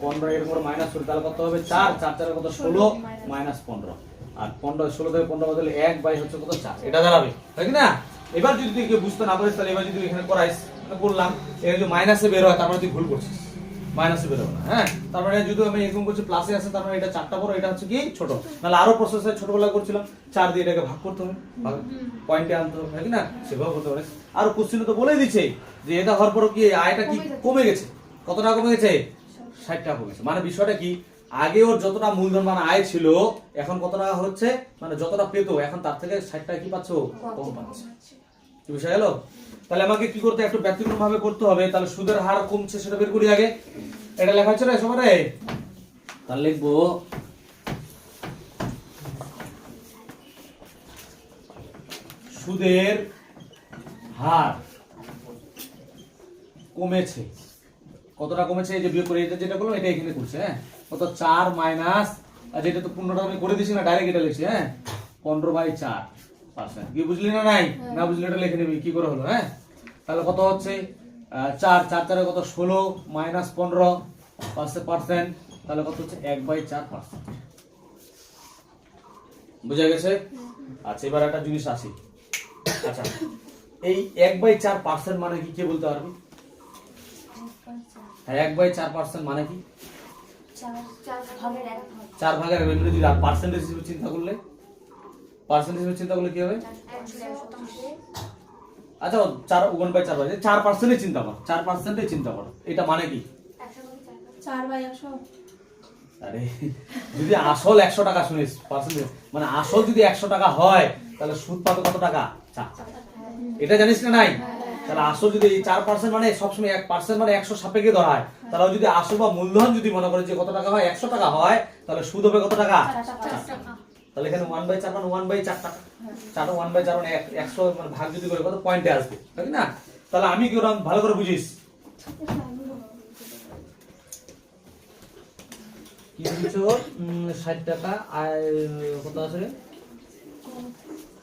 15 এর উপর মাইনাস করি, তাহলে কত হবে? 4 4 4 কত? 16 মাইনাস 15। আর 16 থেকে 15 বদলে 1 বাই হচ্ছে কত 4, এটা দাঁড়াবে তাই কি না? এবার যদি তুই কেউ বুঝতে না পারিস তাহলে এবার যদি এখানে করাইস, মানে বললাম এর যদি মাইনাসে বের হয় তার মানে তুই ভুল করছিস, মাইনাসে বের হবে না। হ্যাঁ, তার মানে যদি আমি এরকম করছি প্লাসে আছে তার মানে এটা 4টা বড়, এটা হচ্ছে কি ছোট। নাহলে আরো প্রসেসে ছোটবেলা করছিলাম 4 দিয়ে এটাকে ভাগ করতে হবে, পয়েন্টে আনতে হবে তাই কি না? সেভাবে করতে পারিস। আর কোশ্চেনে তো বলেই দিচ্ছে যে এটা হওয়ার পর কি আয়টা কি কমে গেছে, কত টাকা কমে গেছে? 60 টাকা কমে গেছে। মানে বিষয়টা কি, আগে ওর যতটা মূলধন মানে আয় ছিল এখন কত টাকা হচ্ছে, মানে যতটা পেতো এখন তার থেকে 60 টাকা কি পাচ্ছ, কম পাচ্ছে। কি বিষয় গেল? তাহলে আমাকে কি করতে, একটু ব্যতিক্রম ভাবে করতে হবে। তাহলে সুদের হার কমছে সেটা বের করি আগে। এটা লেখা হচ্ছে না সবারে, তাহলে লিখবো সুদের হার কমেছে। কতটা কমেছে? এই যে বিয়োগ করে এটা যেটা বললাম এটা এখানে করছে। হ্যাঁ, কত 4 মাইনাস, আর যেটা তো 15টা আমি করে দিছি না, ডাইরেক্ট এটা লিখছি। হ্যাঁ, 15/4%। কি বুঝলি না? নাই না বুঝলি এটা লিখে নিবি কি করে হলো। হ্যাঁ, তাহলে কত হচ্ছে 4 4 4 কত 16 মাইনাস 15%, তাহলে কত হচ্ছে 1/4%। বুঝা গেছে? আচ্ছা, এবার একটা জিনিস আসি। আচ্ছা, এই 1/4% মানে কি, কে বলতে পারবি? 1/4% মানে কি? 4 ভাগের যদি পার্সেন্টেজ হিসেবে চিন্তা করলে, পার্সেন্টেজ হিসেবে চিন্তা করলে কি হবে? আচ্ছা 4% চিন্তা কর, 4% চিন্তা কর, এটা মানে কি? 4/100। আরে যদি আসল 100 টাকা শুনিস, পার্সেন্টেজ মানে আসল যদি 100 টাকা হয় তাহলে সুদ পাবে কত টাকা? 4। এটা জানিস না? নাই। তাহলে আসল যদি 4% মানে সবসময় 1% মানে 100 সাপেক্ষে ধরা হয়, তাহলে যদি আসল বা মূলধন যদি মনে করে যে কত টাকা হয়, 100 টাকা হয়, তাহলে সুদ হবে কত টাকা? 4 টাকা। তাহলে এখানে 1/4 মানে 1/4 টাকা, 1/4 মানে 100 মানে ভাগ যদি করে কত পয়েন্টে আসবে তাই না? তাহলে আমি কি করলাম ভালো করে বুঝিস, কি বুঝছো? 60 টাকা আর কত আছে,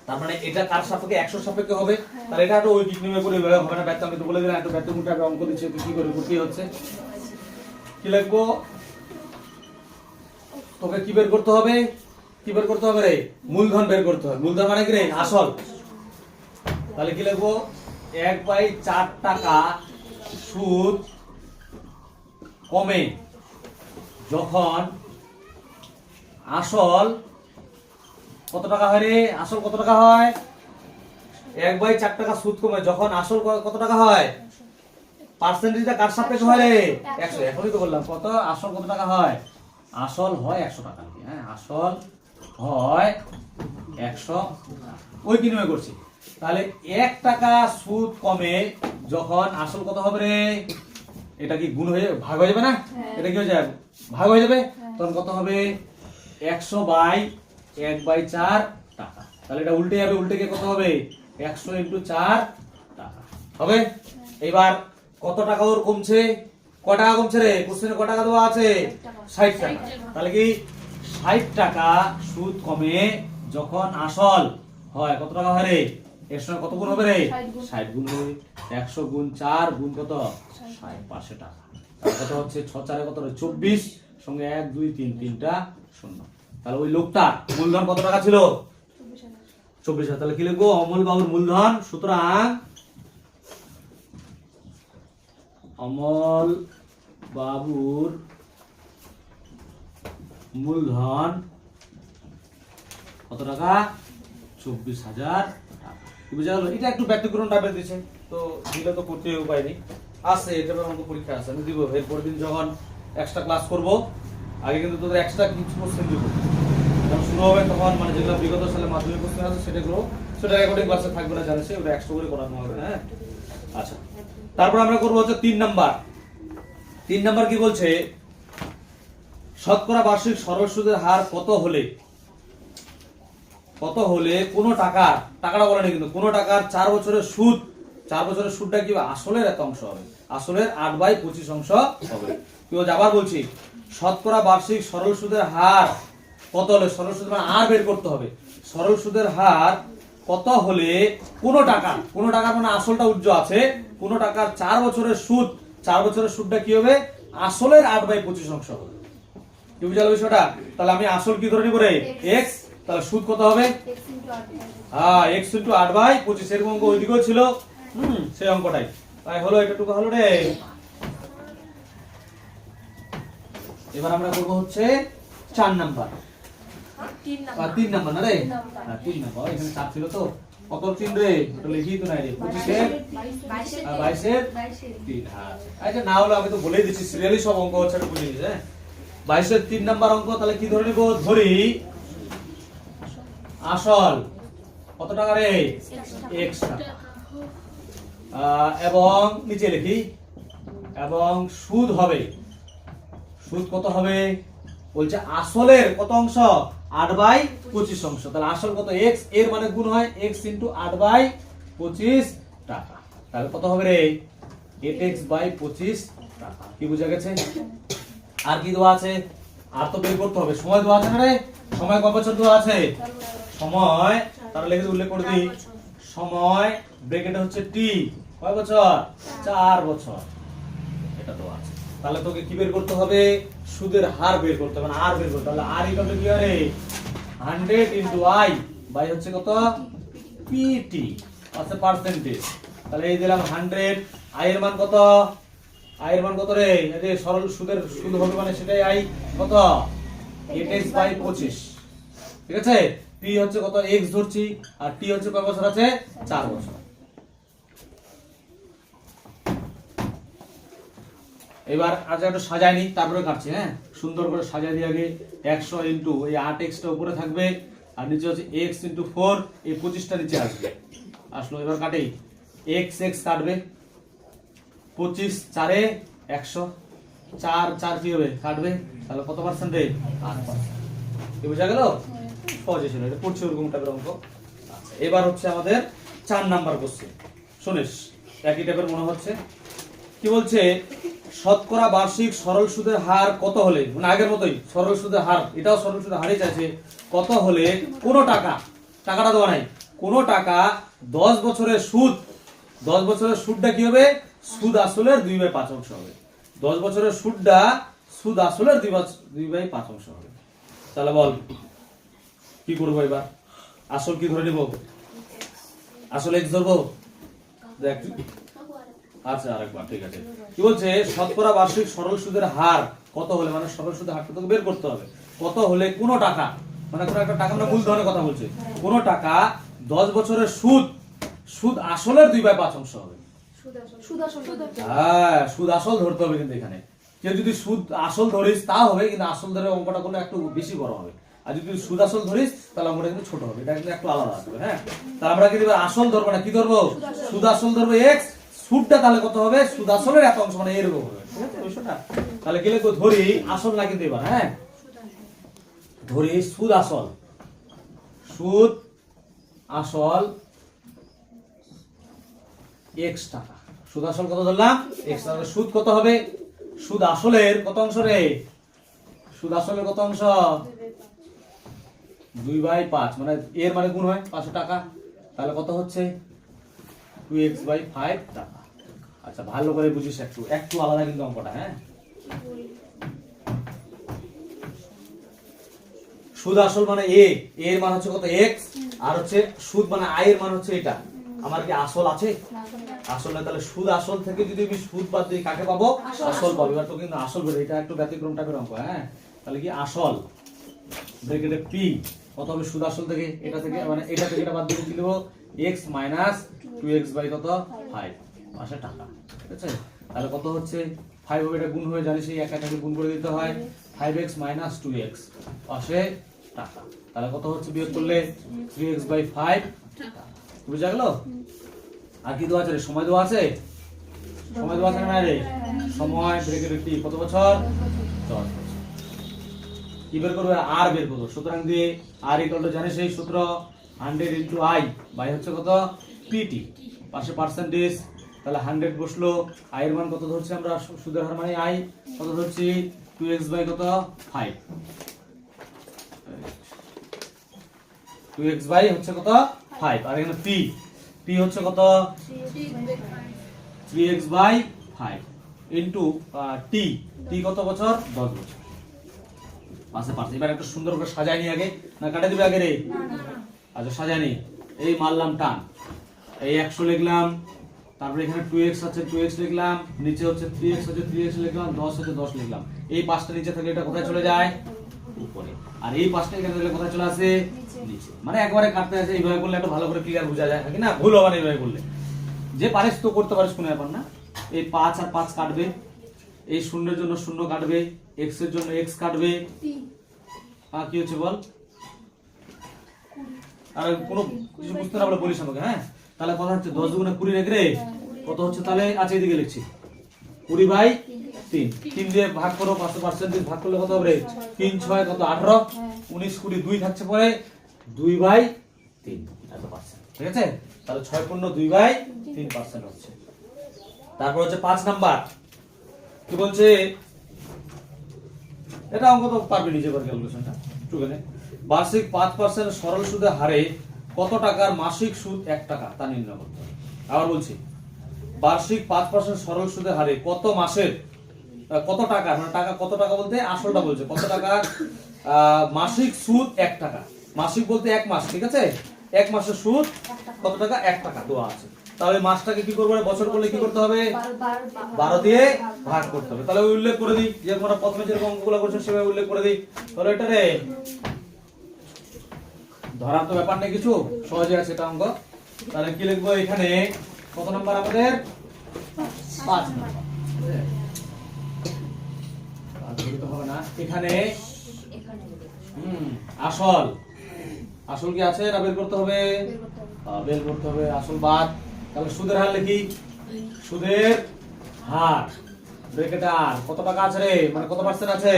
তার মানে এটা কার সাপেক্ষে? 100 সাপেক্ষে হবে। তাহলে এটা তো ঐকিক নিয়মে করে হবে না, ব্যর্থ আমি তো বলে দিলাম, একটু ব্যর্থ মুটাকে অঙ্ক দিচ্ছে, তুই কি করবি? কি হচ্ছে কি লিখবো, তোকে কি বের করতে হবে? কি বের করতে হবে রে? মূলধন বের করতে হবে। মূলধন মানে কি রে? আসল। তাহলে কি লিখবো, 1/4 টাকা সুদ কমে যখন আসল কত টাকা হয় রে? আসল কত টাকা হয়? 1/4 টাকা সুদ কমে যখন আসল কত টাকা হয়? পার্সেন্টেজটা কার সাপেক্ষে হয় রে? 100। এখনই তো বললাম কত আসল কত টাকা হয়? আসল হয় 100 টাকা। হ্যাঁ, আসল হয় 100। ওই কি নিয়ে করছি। তাহলে 1 টাকা সুদ কমে যখন আসল কত হবে রে? এটা কি গুণ হয়ে ভাগ হয়ে যাবে না? এটা কি হয়ে যাবে? ভাগ হয়ে যাবে। তখন কত হবে? 100/1/4 টাকা। তাহলে এটা উল্টে যাবে, উল্টে গিয়ে কত হবে? 100 × 4 টাকা হবে। এবার কত টাকা ওর কমছে? কত টাকা কমছে রে? কোশ্চেনে কত টাকা দেওয়া আছে? 60 টাকা। তাহলে কি 60 টাকা সুদ কমে যখন আসল হয় কত টাকা হয় রে? এর সঙ্গে কত গুণ হবে রে? 60 গুণ হবে। 100 গুণ 4 গুণ কত? 60, 500 টাকা। তাহলে কত হচ্ছে? 6 4 কত হবে? 24, সঙ্গে 1 2 3 3টা 0। তাহলে ওই লোকটার মূলধন কত টাকা ছিল? 24,000। তাহলে কি লিখবো? অমল বাবুর মূলধন, সুতরাং অমল বাবুর মূলধন কত টাকা? 24,000 টাকা। বুঝা গেল? এটা একটু ব্যতিক্রম টাইপের দিচ্ছে, তো দিলে তো করতে উপায় নেই। আসছে এটা আমাকে পরীক্ষা আছে, আমি দিব। এরপর দিন যখন এক্সট্রা ক্লাস করব, আগে কিন্তু তোদের এক্সট্রা কিছু কোশ্চেন দিব। যখন শুরু হবে তখন মানে যেগুলো বিগত সালে মাধ্যমিক কোশ্চেন আছে সেটা রেকর্ডিং ক্লাসে থাকবে না, জানিস, ওটা এক্সট্রা করে করানো হবে। হ্যাঁ, আচ্ছা। তারপর আমরা করবো হচ্ছে 3 নাম্বার। 3 নাম্বার কি বলছে? শতকরা বার্ষিক সরল সুদের হার কত হলে কোনো টাকাটা বলেনি কিন্তু, কোনো টাকার 4 বছরের সুদ, 4 বছরের সুদটা কি আসলের এত অংশ হবে? আসলের 8/25 অংশ হবে। কেউ আবার বলছি, শতকরা বার্ষিক সরল সুদের হার কত হলে, সরল সুদের মানে আর বের করতে হবে, সরল সুদের হার কত হলে কোনো টাকার মানে আসলটা উজ্জ্ব আছে, কোনো টাকার 4 বছরের সুদ, 4 বছরের সুদটা কি হবে? আসলের 8/25 অংশ হবে। কি বুঝালো বিষয়টা? তাহলে আমি আসল কি ধরে নিব রে? x, তাহলে সুদ কত হবে? x into 8 হ্যাঁ x ইনটু 8/25 এর অঙ্ক ওইদিকেও ছিল, সেই অঙ্কটাই তাই হলো, এটাটুকু হলো রে। এবার আমরা করব হচ্ছে 4 নাম্বার 3 নাম্বার 3 নাম্বার না রে? 3 নাম্বার। হ্যাঁ 3 নাম্বার, এখানে 4 ছিল তো, কত 3 রে? ওটা লিখিই তো নাই রে, 25 এর 22 এর 3। হ্যাঁ আচ্ছা, না হলো আমি তো বলেই দিচ্ছি, সিরিয়ালি সব অঙ্ক হচ্ছে, এটা বুঝে নিস। হ্যাঁ 22 এর 3 নাম্বার অঙ্ক, তাহলে কি ধরে নিব? ধরি আসল কত টাকা রে? x টাকা। এবং নিচে লিখি, এবং সুদ হবে, সুদ কত হবে? বলছে আসলের কত অংশ? 8/25 অংশ। তাহলে আসল কত? x, এর মানে গুণ হয় x ইনটু 8/25 টাকা। তাহলে কত হবে রে? 8x/25 টাকা। কি বুঝা গেছে? আর কি দেওয়া আছে? আর তো বের করতে হবে, সময় দেওয়া আছে না রে? সময় কত বছর দেওয়া আছে? সময়, তাহলে লিখে উল্লেখ করে দিই, সময় ব্র্যাকেটে হচ্ছে t, কয় বছর? 4 বছর, এটা দেওয়া আছে। তাহলে তোকে কি বের করতে হবে? সুদের হার বের করতে হবে, মানে আর বের করতে হবে। আর ইকুয়াল টু কি হয় রে? 100 ইনটু i বাই হচ্ছে কত? pt, আছে পার্সেন্টেজ। তাহলে এই দিলাম 100, i এর মান কত? i এর মান কত রে? এই যে সরল সুদের সুদ হবে মানে সেটাই i কত? 8x/25। ঠিক আছে, p হচ্ছে কত? x ধরছি, আর t হচ্ছে কয় বছর আছে? 4 বছর। এবার আজ একটু সাজাই নি, তারপরে কাটছি। হ্যাঁ সুন্দর করে সাজাই দিয়ে আগে 100 ইনটু এই 8x টা উপরে থাকবে, আর নিচে হচ্ছে x ইনটু 4, এই 25 টা নিচে আসবে। আসলো, এবার কাটি, x x কাটবে, 25 4 এ 100, 4 4 কি হবে? কাটবে, তাহলে কত পার্সেন্ট রে? 8%। কি বুঝা গেল? সহজে ছিল, এটা পড়ছে ওরকম টাইপের অঙ্ক। আচ্ছা, এবার হচ্ছে আমাদের 4 নাম্বার কোশ্চেন। শুনিস, একই টাইপের মনে হচ্ছে। কি বলছে? শতকরা বার্ষিক সরল সুদের হার কত হলে, মানে আগের মতোই সরল সুদের হার, এটাও সরল সুদের হারই চাইছে, কত হলে কোনো টাকা, টাকাটা দেওয়া নাই, কোনো টাকা 10 বছরের সুদ, 10 বছরের সুদটা কি হবে? সুদ আসলের 2/5 অংশ হবে। 10 বছরের সুদটা সুদ আসলের 2/5 অংশ হবে। তাহলে বল কি করবো এবার? আসল কি ধরে নিব? আসল x ধরবো? দেখ, আচ্ছা আরেকবার, ঠিক আছে। কি বলছে? শতকরা বার্ষিক সরল সুদের হার কত হলে, মানে সরল সুদের হারটা তোকে বের করতে হবে, কত হলে কোনো টাকা, মানে কোনো একটা টাকা, মানে মূলধনের কথা বলছে, কোনো টাকা 10 বছরের সুদ, সুদ আসলের 2/5 অংশ হবে। হ্যাঁ সুদ আসল ধরতে হবে, কিন্তু এখানে কেউ যদি সুদ আসল ধরিস তা হবে, কিন্তু আসল ধরে অঙ্কটা করলে একটু বেশি বড় হবে, আর যদি সুদ আসল ধরিস তাহলে অঙ্কটা কিন্তু ছোট হবে, এটা কিন্তু একটু আলাদা আসবে। হ্যাঁ তাহলে আমরা কিন্তু এবার আসল ধরবো না, কি ধরবো? সুদ আসল ধরবো x, সুদটা তাহলে কত হবে? সুদ আসলের এত অংশ, মানে এরকম হবে। ঠিক আছে বিষয়টা? তাহলে গেলে তো ধরি আসল না, কিন্তু এবার হ্যাঁ ধরি সুদ আসল, সুদ আসল x টাকা, সুদ আসল কত ধরলাম? x টাকা। সুদ কত হবে? সুদ আসলের কত অংশ রে? সুদ আসলের কত অংশ? 2/5, মানে এর মানে গুণ হয় 500 টাকা, তাহলে কত হচ্ছে? 2x/5 টাকা। আচ্ছা ভালো করে বুঝিস, একটু একটু আলাদা কিন্তু অঙ্কটা। হ্যাঁ সুদ আসল মানে এর মান হচ্ছে কত? x, আর হচ্ছে সুদ মানে i এর মান হচ্ছে এটা। আমার কি আসল আছে? আসল না, তাহলে সুদ আসল থেকে যদি আমি সুদ বাদ দিই কাকে পাবো? আসল পাবো। এবার তো কিন্তু আসল বের, এটা একটু ব্যতিক্রম টাইপের অঙ্ক। হ্যাঁ তাহলে কি আসল ব্র্যাকেটে p কত হবে? সুদ আসল থেকে, এটা থেকে, মানে এটা থেকে এটা বাদ দিয়ে কি লিখব? x minus 2x/কত? 5 পাশে টাকা। ঠিক আছে, তাহলে কত হচ্ছে? 5 হবে, এটা গুণ হয়ে জানিস, এই একাটাকে গুণ করে দিতে হয়, 5x মাইনাস 2x পাশে টাকা। তাহলে কত হচ্ছে বিয়োগ করলে? 3x/5 টাকা। বুঝা গেল? আর কি দেওয়া আছে রে? সময় দেওয়া আছে, সময় দেওয়া আছে না রে? সময় ব্র্যাকেটে t কত বছর? 10 বছর। কি বের করবে? আর বের করবো। সুতরাং দিয়ে আর ইকুয়াল টু জানিস এই সূত্র, 100 ইনটু i বাই হচ্ছে কত? pt, পাশে পার্সেন্টেজ, তাহলে 100 বসলো, i এর মান কত ধরছি আমরা? সুদের হার মানে i কত ধরছি? 2x/কত? 5, 2x হচ্ছে কত? 5, আর এখানে p হচ্ছে কত? 3x/5 ইনটু t কত বছর? 10 বছর, পাশে পারছে। এবার একটা সুন্দর করে সাজাই নি আগে, না কাটে দিবে আগে রে? আচ্ছা সাজাই নি। এই মারলাম টান, এই 100 লিখলাম, তারপরে এখানে 2x আছে 2x লিখলাম, নিচে হচ্ছে 3x আছে 3x লিখলাম, 10 আছে 10 লিখলাম। এই পাঁচটা নিচে থাকলে এটা কোথায় চলে যায়? উপরে। আর এই পাঁচটা এখানে থাকলে কোথায় চলে আসে? নিচে। মানে একবারে কাটতে আসে। এইভাবে করলে একটু ভালো করে ক্লিয়ার বোঝা যায় নাকি না? ভুল হবে না এইভাবে করলে। যে পারিস তো করতে পারিস, কোনো ব্যাপার না। এই 5 আর 5 কাটবে, এই শূন্যের জন্য শূন্য কাটবে, x এর জন্য x কাটবে। কি হচ্ছে বল? আর কোনো কিছু বুঝতে না বলে বলিস আমাকে, হ্যাঁ? তাহলে কথা হচ্ছে 10 দুগুণে 20 রেখে রে কত হচ্ছে? তাহলে আচ্ছা এদিকে লিখছি 20/3। 3 দিয়ে ভাগ করো, 5% ভাগ করলে কত হবে? 3 6 কত? 18। 19 20 2 থাকছে পরে 2/3 এত পার্সেন্ট। ঠিক আছে? তাহলে 6 পূর্ণ 2/3% হচ্ছে। তারপর হচ্ছে 5 নাম্বার কি বলছে? এটা অঙ্ক তো পারবে নিজে করে ক্যালকুলেশনটা। টুকেনে বার্ষিক 5% সরল সুদের হারে কত টাকার মাসিক সুদ 1 টাকা তা নির্ণয় করতে হবে। আবার বলছি, বার্ষিক 5% সরল সুদের হারে কত মাসের কত টাকা, মানে টাকা কত টাকা বলতে আসলটা বলছে, কত টাকার মাসিক সুদ 1 টাকা। মাসিক বলতে 1 মাস, ঠিক আছে? 1 মাসের সুদ কত টাকা? 1 টাকা দেওয়া আছে। তাহলে মাসটাকে কি করবো? বছর করলে কি করতে হবে? 12 দিয়ে ভাগ করতে হবে। তাহলে উল্লেখ করে দিই, যে আমরা প্রথমে যেরকম অঙ্কগুলো করছি সেভাবে উল্লেখ করে দিই। তাহলে এটা রে ধরার তো ব্যাপার নেই, কিছু সহজে আছে এটা অঙ্ক। তাহলে কি লিখবো এখানে? কত নাম্বার আমাদের? 5 নাম্বার। হবে না এখানে আসল, আসল কি আছে না বের করতে হবে? বের করতে হবে আসল বাদ। তাহলে সুদের হার লিখি, সুদের হার ব্রেকেট আর কত টাকা আছে রে, মানে কত পার্সেন্ট আছে?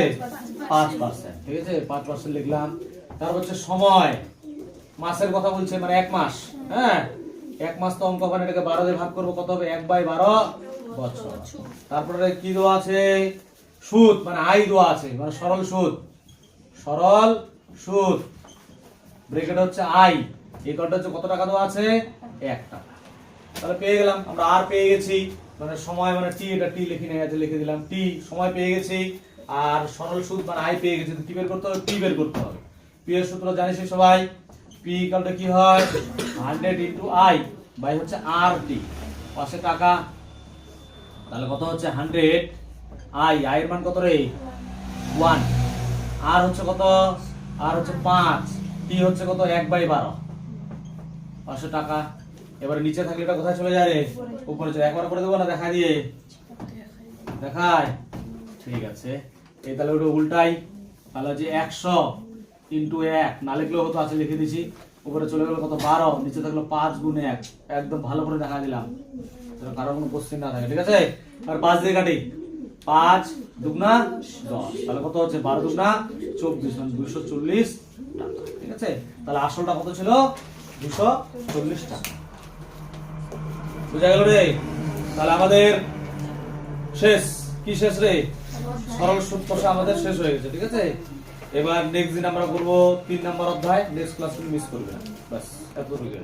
5%। ঠিক আছে, 5% লিখলাম। তারপর হচ্ছে সময়, মাসের কথা বলছে, মানে 1 মাস। হ্যাঁ, 1 মাস তো অঙ্ক মানে এটাকে 12 দিয়ে ভাগ করবো, কত হবে? 1/12 বছর। তারপরে কি দেওয়া আছে? সুদ, মানে আয় দেওয়া আছে, মানে সরল সুদ। সরল সুদ ব্রেকেট হচ্ছে আই, এই কত হচ্ছে কত টাকা দেওয়া আছে? 1 টাকা। তাহলে পেয়ে গেলাম আমরা, আর পেয়ে গেছি, মানে সময় মানে টি, এটা টি লিখি নাই, লিখে দিলাম টি। সময় পেয়ে গেছি, আর সরল সুদ মানে আই পেয়ে গেছি। কি বের করতে হবে? পি বের করতে হবে। পি এর সূত্র জানিস সবাই, পি ইকুয়ালটা কি হয়? 100 ইনটু আই বাই হচ্ছে আর টি, পাশে টাকা। তাহলে কত হচ্ছে? 100 আই, আই এর মান কত রে? 1। আর হচ্ছে কত? আর হচ্ছে 5, টি হচ্ছে কত? 1/12, 500 টাকা। এবারে নিচে থাকলে এটা কোথায় চলে যায় রে? উপরে চলে। একবার করে দেবো না দেখা দিয়ে? দেখায়, ঠিক আছে। এই তাহলে ওটা উল্টাই, তাহলে হচ্ছে 100 ইনটু 1, না লিখলেও হতো, আছে লিখে দিছি। উপরে চলে গেল কত? 12, নিচে থাকলো 5 গুণ 1। একদম ভালো করে দেখা দিলাম, কারো কোনো কোশ্চেন না থাকে। ঠিক আছে, আর 5 দিয়ে কাটি, 5 দুগুণা 10, তাহলে কত হচ্ছে? 12 দুগুণা 24, মানে 240 টাকা। ঠিক আছে, তাহলে আসলটা কত ছিল? 240 টাকা। বুঝা গেল রে? তাহলে আমাদের শেষ, কি শেষ রে? সরল সুদ কষা আমাদের শেষ হয়ে গেছে। ঠিক আছে, এবার নেক্সট দিন আমরা করবো 3 নাম্বার অধ্যায়। নেক্সট ক্লাস মিস করবে না, বাস এতটুকু।